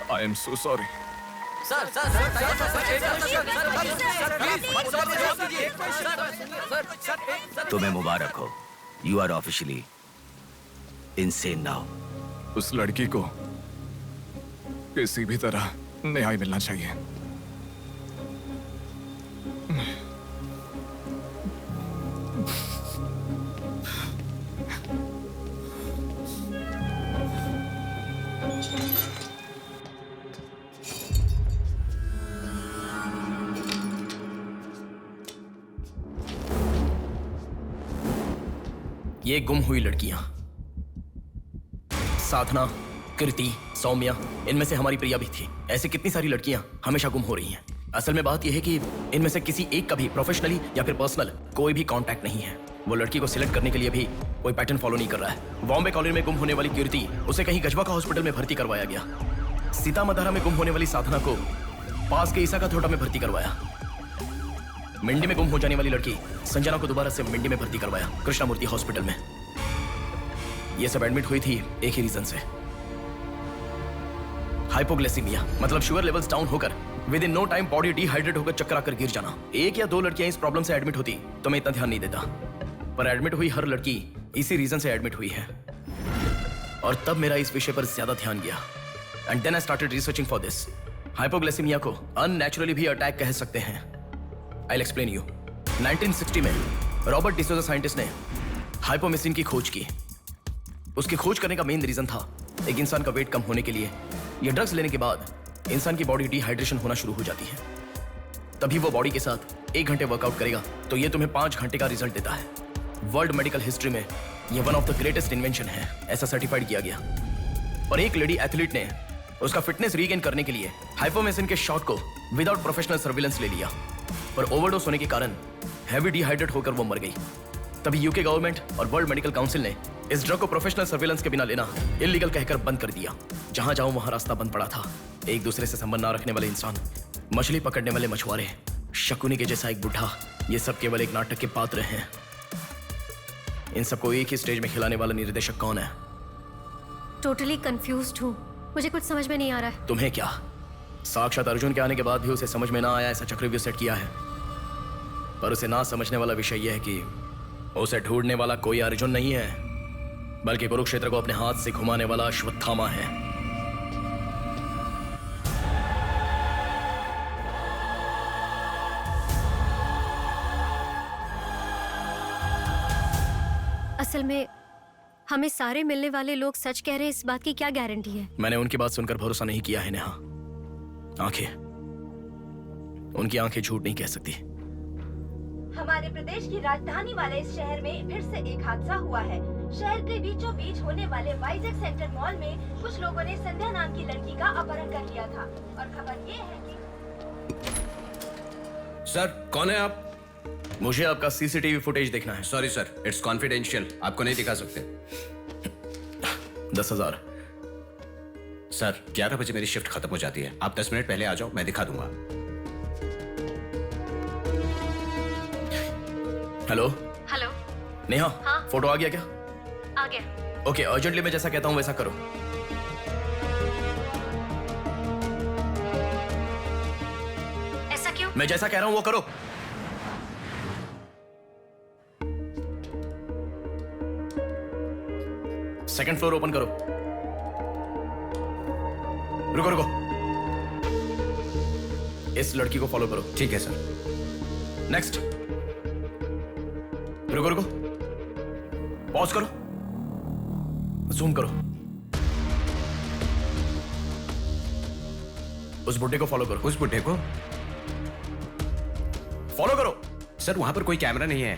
I am so sorry. Sir तुम्हें मुबारक हो। You are officially insane now. उस लड़की को किसी भी तरह न्याय मिलना चाहिए। ये गुम हुई लड़कियां साधना, कृति, सौम्या, इनमें से हमारी प्रिया भी थी। ऐसे कितनी सारी लड़कियां हमेशा गुम हो रही हैं। असल में बात यह है कि इनमें से किसी एक का भी प्रोफेशनली या फिर पर्सनल कोई भी कांटेक्ट नहीं है। वो लड़की को सिलेक्ट करने के लिए भी कोई पैटर्न फॉलो नहीं कर रहा है। बॉम्बे कॉलोनी में गुम होने वाली कीर्ति, उसे कहीं गजवा का हॉस्पिटल में भर्ती करवाया गया। सीतामढ़ी में गुम होने वाली साधना को पास के ईसा का थोड़ा में भर्ती करवाया। मिंडी में गुम हो जाने वाली लड़की संजना को दोबारा से मिंडी में भर्ती करवाया, कृष्णामूर्ति हॉस्पिटल में। ये सब एडमिट हुई थी एक ही रीजन से, हाइपोग्लाइसीमिया, मतलब शुगर लेवल्स डाउन होकर within no time body dehydrate होकर चक्कर आकर गिर जाना। एक या दो लड़कियां इस प्रॉब्लम से एडमिट होती तो मैं इतना ध्यान नहीं देता, पर एडमिट हुई हर लड़की इसी रीजन से एडमिट हुई है। और तब मेरा इस विषय पर ज्यादा ध्यान गया and then I started researching for this. Hypoglycaemia को अननेचुरली भी अटैक कह सकते हैं। I'll explain you. 1960 में रॉबर्ट डिसोजा साइंटिस्ट ने हाइपोमेसिन की खोज की। उसकी खोज करने का मेन रीजन था एक इंसान का वेट कम होने के लिए ये ड्रग्स लेने के बाद इंसान की बॉडी डिहाइड्रेशन होना शुरू हो जाती है। तभी वो बॉडी के साथ 1 घंटे वर्कआउट करेगा तो ये तुम्हें 5 घंटे का रिजल्ट देता है। वर्ल्ड मेडिकल हिस्ट्री में ये one of the greatest invention है, ऐसा सर्टिफाइड किया गया। और एक लेडी एथलीट ने उसका फिटनेस रीगेन करने के लिए हाइपोमेसिन के शॉट को विदाउट प्रोफेशनल सर्विलेंस ले लिया, पर ओवरडोज होने के कारण हैवी डिहाइड्रेट होकर वो मर गई। तभी यूके गवर्नमेंट और वर्ल्ड मेडिकल काउंसिल ने इस ड्रग को प्रोफेशनल सर्विलेंस के बिना लेना इलीगल कहकर बंद कर दिया। जहां जाऊं वहां रास्ता बंद पड़ा था। एक दूसरे से संबंध ना रखने वाले इंसान, मछली पकड़ने वाले मछुआरे, शकुनी के जैसा एक बुढ़ा, ये सब केवल एक नाटक के पात्र हैं। इन सबको एक ही स्टेज में खिलाने वाला निर्देशक कौन है? टोटली कंफ्यूज्ड हूँ, मुझे कुछ समझ में नहीं आ रहा है। तुम्हें क्या? साक्षात अर्जुन के आने के बाद भी उसे समझ में ना आया ऐसा चक्रव्यूह सेट किया है। पर उसे ना समझने वाला विषय यह है कि उसे ढूंढने वाला कोई अर्जुन नहीं है, बल्कि कुरुक्षेत्र को अपने हाथ से घुमाने वाला अश्वत्थामा है। असल में हमें सारे मिलने वाले लोग सच कह रहे हैं, इस बात की क्या गारंटी है? मैंने उनकी बात सुनकर भरोसा नहीं किया है नेहा। आंखें, उनकी आंखें झूठ नहीं कह सकती। हमारे प्रदेश की राजधानी वाले इस शहर में फिर से एक हादसा हुआ है। शहर के बीचों बीच होने वाले वाइजैक सेंटर मॉल में कुछ लोगों ने संध्या नाम की लड़की का अपहरण कर लिया था और खबर ये है कि सर, कौन है आप? मुझे आपका सीसीटीवी फुटेज देखना है। सॉरी सर, इट्स कॉन्फिडेंशियल, आपको नहीं दिखा सकते। 10,000। सर, 11 बजे मेरी शिफ्ट खत्म हो जाती है, आप 10 मिनट पहले आ जाओ, मैं दिखा दूंगा। हेलो हेलो नेहा, हाँ? फोटो आ गया क्या? आ गया। ओके, अर्जेंटली मैं जैसा कहता हूँ वैसा करो। ऐसा क्यों? मैं जैसा कह रहा हूँ वो करो। सेकंड फ्लोर ओपन करो। रुको रुको, इस लड़की को फॉलो करो। ठीक है सर। नेक्स्ट। रुको रुको, पॉज करो, जूम करो। उस बुड्ढे को फॉलो करो। उस बुड्ढे को फॉलो करो। सर, वहां पर कोई कैमरा नहीं है।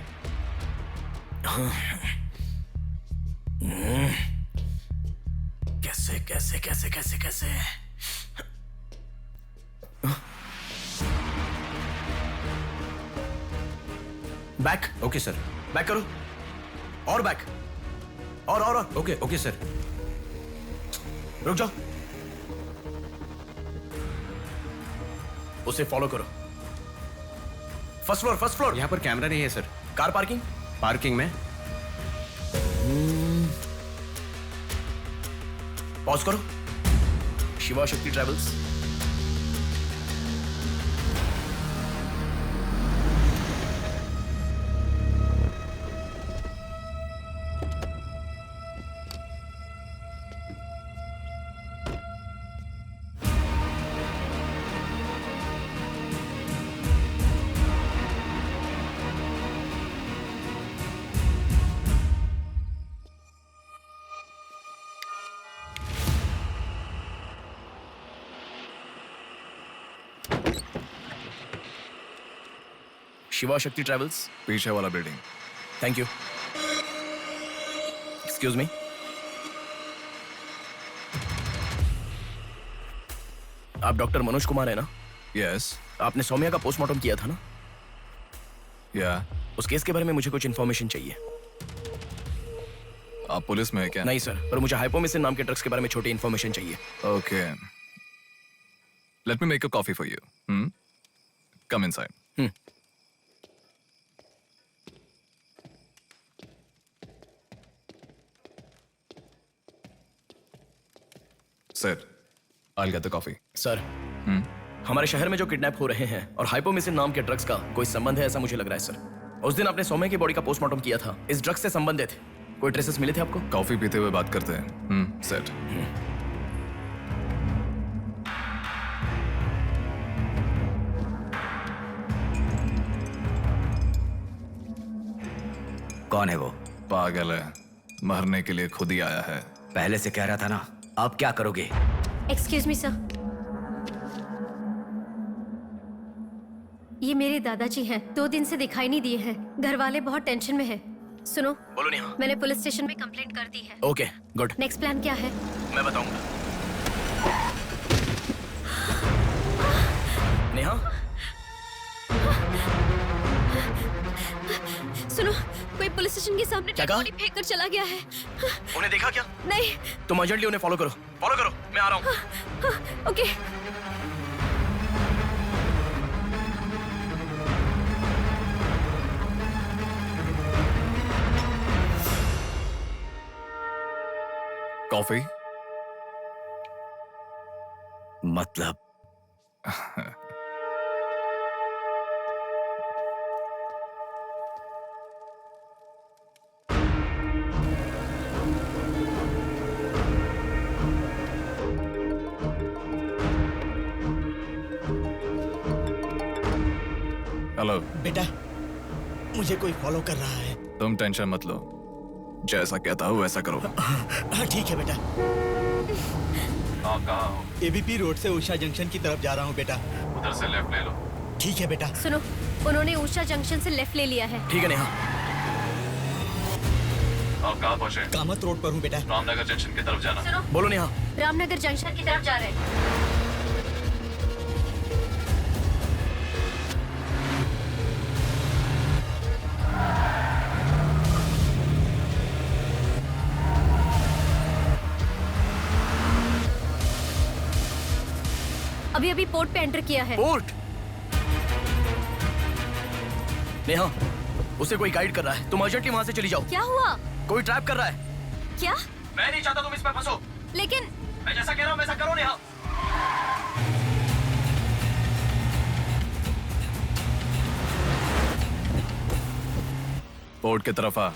कैसे कैसे कैसे कैसे कैसे? बैक। Okay sir. बैक करो, और बैक, और ओके ओके सर। रुक जाओ, उसे फॉलो करो। First floor, first floor. यहाँ पर कैमरा नहीं है सर। Car parking? पार्किंग में। पॉज करो। शिवा शक्ति ट्रैवल्स। शिवा शक्ति ट्रैवल्स, पीछे वाला building. Thank you. Excuse me. आप डॉक्टर मनोज कुमार है ना? यस। आपने सौम्या का पोस्टमार्टम किया था ना? या। उस केस के बारे में मुझे कुछ इन्फॉर्मेशन चाहिए। आप पुलिस में है क्या? नहीं सर, पर मुझे हाइपोमेसिन नाम के ड्रग्स के बारे में छोटी इन्फॉर्मेशन चाहिए। Okay, let me make a coffee for you. Come inside. Sir, I'll get the coffee. Sir, हमारे शहर में जो किडनैप हो रहे हैं और हाइपोमेसिन नाम के ड्रग्स का कोई संबंध है ऐसा मुझे लग रहा है सर। उस दिन आपने सौम्या की बॉडी का पोस्टमार्टम किया था, इस ड्रग्स से संबंधित कोई ट्रेसेस मिले थे आपको? कॉफी पीते हुए बात करते हैं। सेट। कौन है वो? पागल है, मरने के लिए खुद ही आया है। पहले से कह रहा था ना। आप क्या करोगे? एक्सक्यूज मी सर, ये मेरे दादाजी हैं, 2 दिन से दिखाई नहीं दिए हैं। घर वाले बहुत टेंशन में हैं। सुनो, बोलो नेहा। मैंने पुलिस स्टेशन में कंप्लेंट कर दी है। Okay, good. नेक्स्ट प्लान क्या है? मैं बताऊंगा। नेहा, सुनो, कोई पुलिस स्टेशन के सामने क्या डेड कहा? बॉडी फेंक कर चला गया है। उन्हें देखा क्या? नहीं। तुम अर्जेंटली उन्हें फॉलो करो। फॉलो करो, मैं आ रहा हूँ। ओके। कॉफी? मतलब हेलो। बेटा, मुझे कोई फॉलो कर रहा है। तुम टेंशन मत लो, जैसा कहता हूँ वैसा करो। हाँ ठीक है बेटा। आप कहाँ हो? एबीपी रोड से उषा जंक्शन की तरफ जा रहा हूँ बेटा। उधर से लेफ्ट ले लो। ठीक है बेटा। सुनो, उन्होंने उषा जंक्शन से लेफ्ट ले लिया है। ठीक है नेहा। आप कहाँ पहुँचे? कामत रोड पर हूँ बेटा। रामनगर जंक्शन की तरफ जाना। सुनो, बोलो नेहा। रामनगर जंक्शन की तरफ जा रहे हैं। अभी अभी पोर्ट पे एंटर किया है। पोर्ट? नेहा, उसे कोई गाइड कर रहा है। तुम अर्जेंटली वहां से चली जाओ। क्या हुआ? कोई ट्रैप कर रहा है। क्या? मैं नहीं चाहता तुम इसमें फंसो। लेकिन मैं जैसा कह रहा हूँ वैसा करो नेहा। पोर्ट की तरफ आ।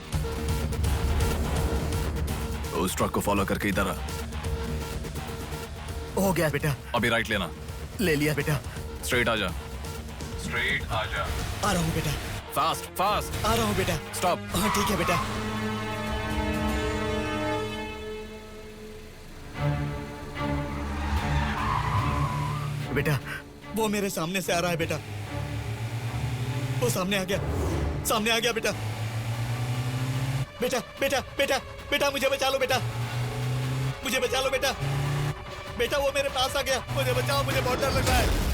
उस ट्रक को फॉलो करके इधर आ। हो गया बेटा। अभी राइट लेना। ले लिया बेटा। स्ट्रेट आ जा। स्ट्रेट आ जा। आ रहा हूँ बेटा। Fast fast. आ रहा हूँ बेटा। स्टॉप। हाँ ठीक है बेटा। बेटा, वो मेरे सामने से आ रहा है बेटा। वो सामने आ गया। सामने आ गया बेटा। बेटा बेटा बेटा बेटा मुझे बचा लो बेटा। मुझे बचा लो बेटा। बेटा वो मेरे पास आ गया। मुझे बचाओ, मुझे बहुत डर लग रहा है।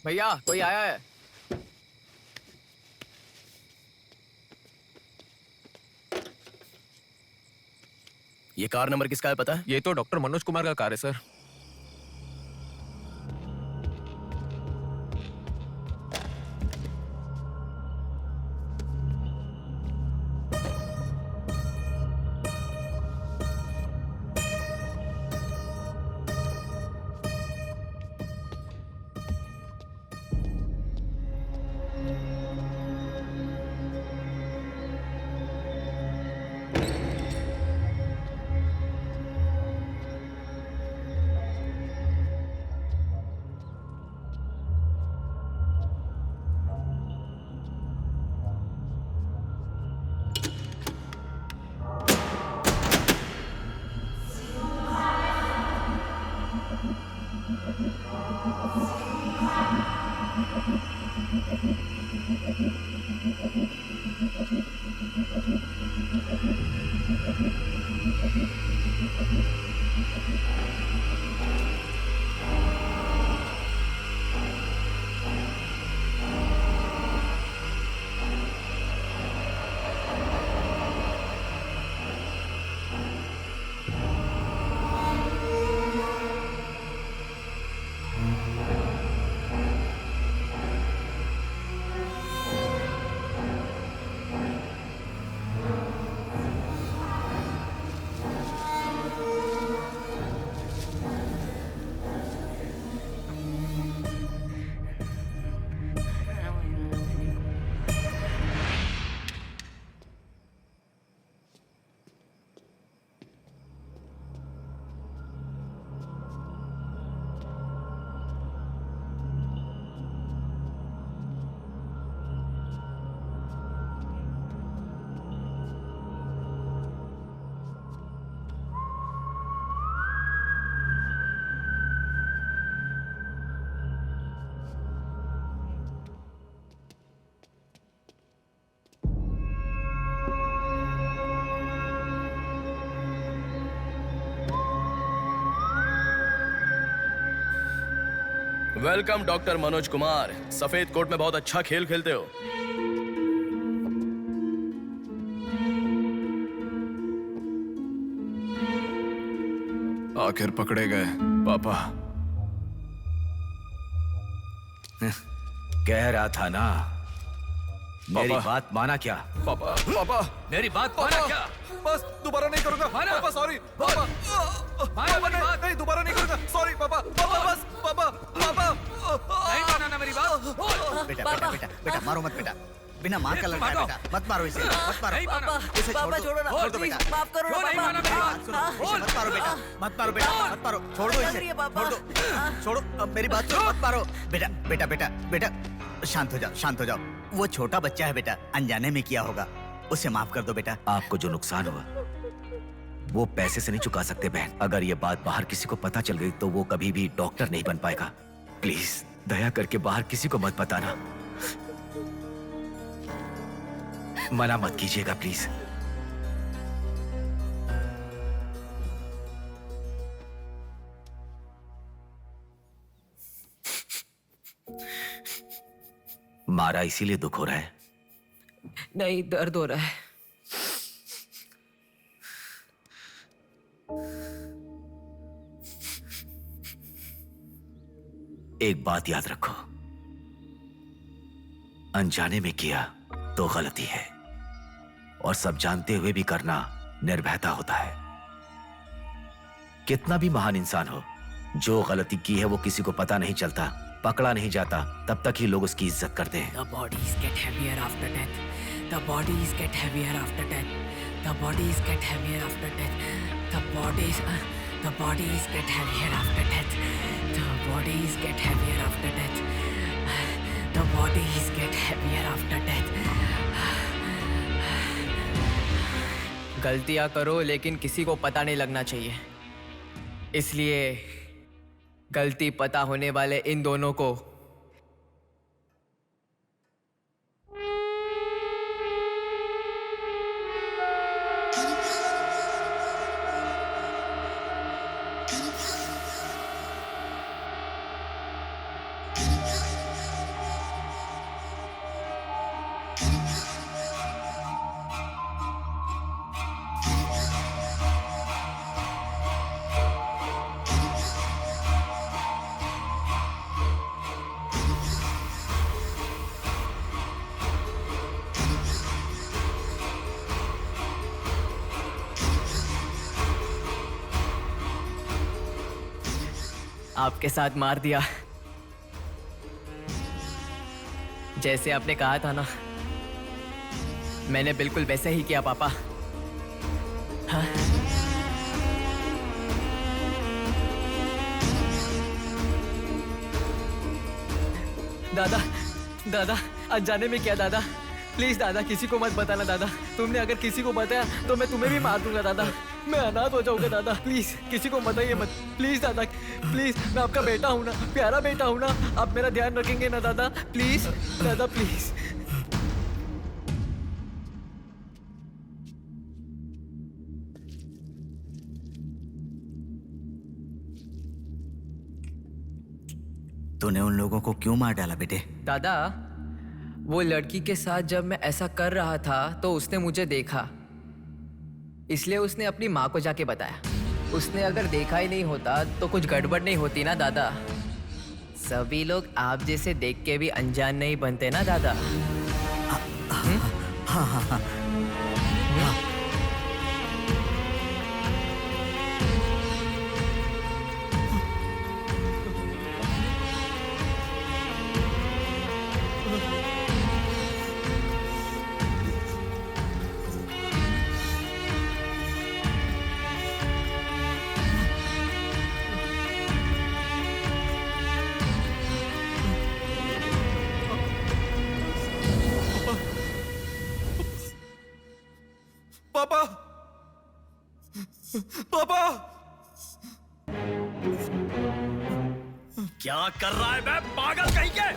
भैया, कोई आया है। ये कार नंबर किसका है पता है? ये तो डॉक्टर मनोज कुमार का कार है sir. Welcome doctor Manoj Kumar. सफेद कोट में बहुत अच्छा खेल खेलते हो। आखिर पकड़े गए पापा। कह रहा था ना, मेरी बात माना क्या? पापा पापा मेरी बात माना क्या? बस दोबारा नहीं करूंगा पापा, सॉरी पापा। पापा नहीं दोबारा नहीं करूंगा, सॉरी पापा। पापा बस पापा पापा नहीं माना ना मेरी बात। बेटा बेटा बेटा बेटा मारो मत बेटा, बिना माँ का लड़का है बेटा, मत मारो इसे, मत मारो इसे, पापा छोड़ो ना, छोड़ दो बेटा, माफ करो ना पापा। इसे मत मारो बेटा, मत मारो बेटा, मत मारो, छोड़ दो इसे, छोड़ दो, छोड़ो, अब मेरी बात सुनो, मत मारो बेटा बेटा बेटा बेटा, शांत हो जाओ, शांत हो जाओ। वो छोटा बच्चा है बेटा, अनजाने में किया होगा, उसे माफ कर दो बेटा। आपको जो नुकसान हुआ वो पैसे से नहीं चुका सकते बहन। अगर ये बात बाहर किसी को पता चल गई तो वो कभी भी डॉक्टर नहीं बन पाएगा। प्लीज दया करके बाहर किसी को मत बताना, मना मत कीजिएगा प्लीज। मारा इसीलिए दुख हो रहा है? नहीं, दर्द हो रहा है। एक बात याद रखो, अनजाने में किया तो गलती है, और सब जानते हुए भी करना निर्भयता होता है। कितना भी महान इंसान हो, जो गलती की है वो किसी को पता नहीं चलता, पकड़ा नहीं जाता, तब तक ही लोग उसकी इज्जत करते हैं। The bodies get heavier after death. The bodies get heavier after death. The bodies get heavier after death. The bodies get heavier after death. The bodies get heavier after death. The bodies get heavier after death. गलतियां करो लेकिन किसी को पता नहीं लगना चाहिए। इसलिए गलती पता होने वाले इन दोनों को आपके साथ मार दिया, जैसे आपने कहा था ना, मैंने बिल्कुल वैसे ही किया पापा। हाँ? दादा दादा अनजाने में किया दादा, प्लीज दादा किसी को मत बताना दादा। तुमने अगर किसी को बताया तो मैं तुम्हें भी मार दूंगा दादा, मैं अनाथ हो जाऊंगा दादा। प्लीज किसी को बताइए मत, प्लीज दादा प्लीज। मैं आपका बेटा हूं ना, प्यारा बेटा हूं ना, आप मेरा ध्यान रखेंगे ना दादा? प्लीज दादा प्लीज। तूने उन लोगों को क्यों मार डाला बेटे? दादा वो लड़की के साथ जब मैं ऐसा कर रहा था तो उसने मुझे देखा, इसलिए उसने अपनी माँ को जाके बताया। उसने अगर देखा ही नहीं होता तो कुछ गड़बड़ नहीं होती ना दादा। सभी लोग आप जैसे देख के भी अनजान नहीं बनते ना दादा। हाँ हाँ हाँ पापा पापा क्या कर रहा है बे पागल कहीं के?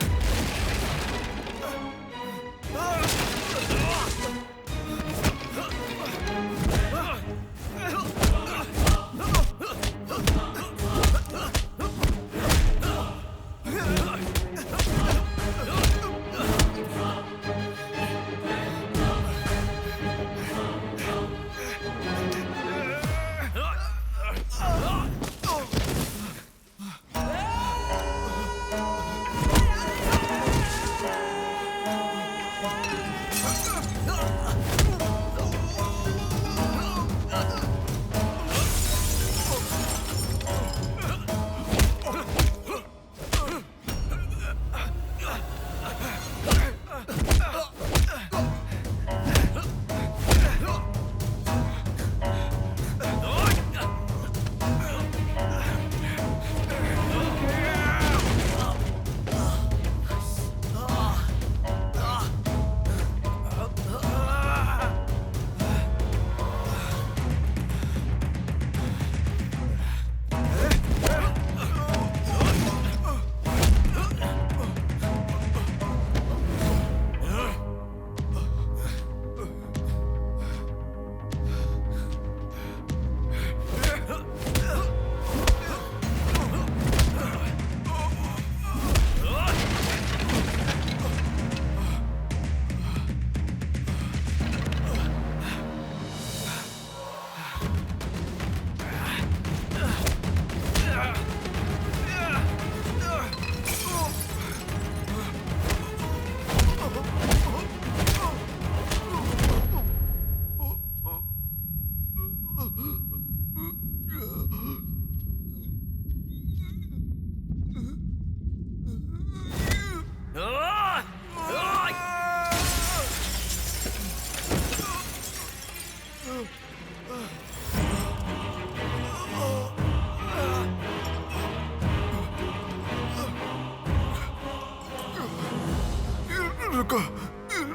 रुको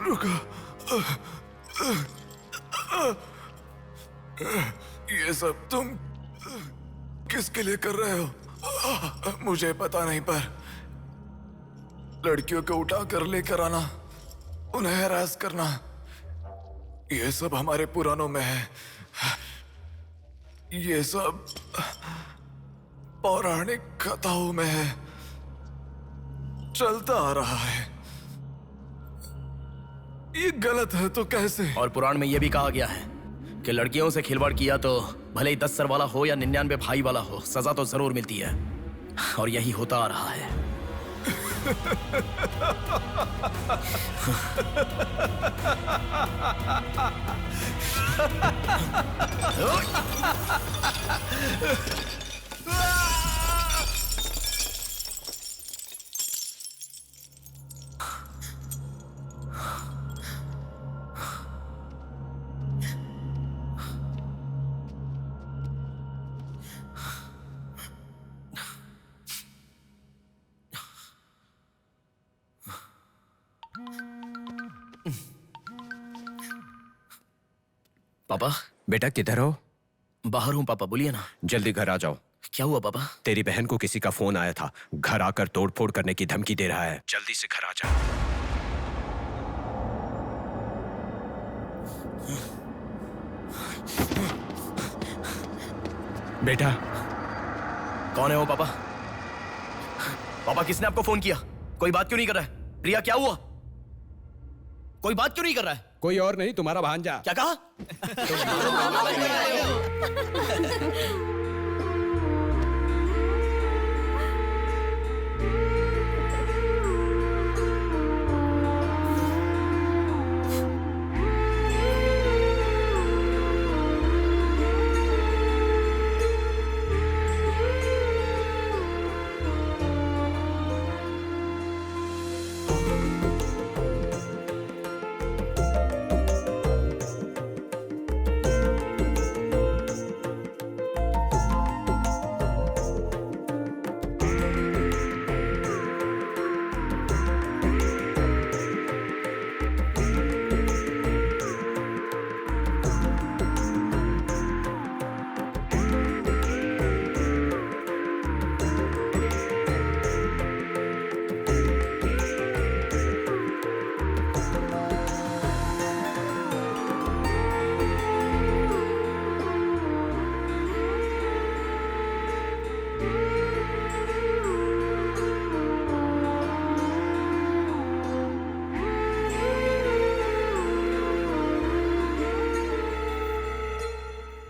रुको, ये सब तुम किसके लिए कर रहे हो? मुझे पता नहीं, पर लड़कियों को उठा कर लेकर आना, उन्हें हैरास करना, ये सब हमारे पुराणों में है। ये सब पौराणिक कथाओं में है, चलता आ रहा है। ये गलत है तो कैसे? और पुराण में यह भी कहा गया है कि लड़कियों से खिलवाड़ किया तो भले ही 10 सर वाला हो या 99 भाई वाला हो, सजा तो जरूर मिलती है। और यही होता आ रहा है। पापा। बेटा किधर हो? बाहर हूँ पापा, बोलिए ना। जल्दी घर आ जाओ। क्या हुआ पापा? तेरी बहन को किसी का फोन आया था, घर आकर तोड़फोड़ करने की धमकी दे रहा है। जल्दी से घर आ जा। बेटा। कौन है वो पापा? पापा किसने आपको फोन किया? कोई बात क्यों नहीं कर रहा है? प्रिया क्या हुआ? कोई बात क्यों नहीं कर रहा है? कोई और नहीं, तुम्हारा भांजा। क्या कहा?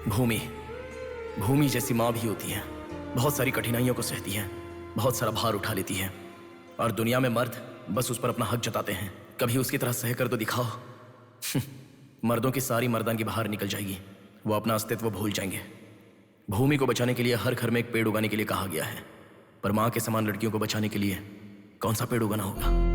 भूमि, भूमि जैसी माँ भी होती है, बहुत सारी कठिनाइयों को सहती है, बहुत सारा भार उठा लेती है, और दुनिया में मर्द बस उस पर अपना हक जताते हैं। कभी उसकी तरह सह कर तो दिखाओ। मर्दों की सारी मर्दानगी बाहर निकल जाएगी, वो अपना अस्तित्व भूल जाएंगे। भूमि को बचाने के लिए हर घर में एक पेड़ उगाने के लिए कहा गया है, पर माँ के समान लड़कियों को बचाने के लिए कौन सा पेड़ उगाना होगा?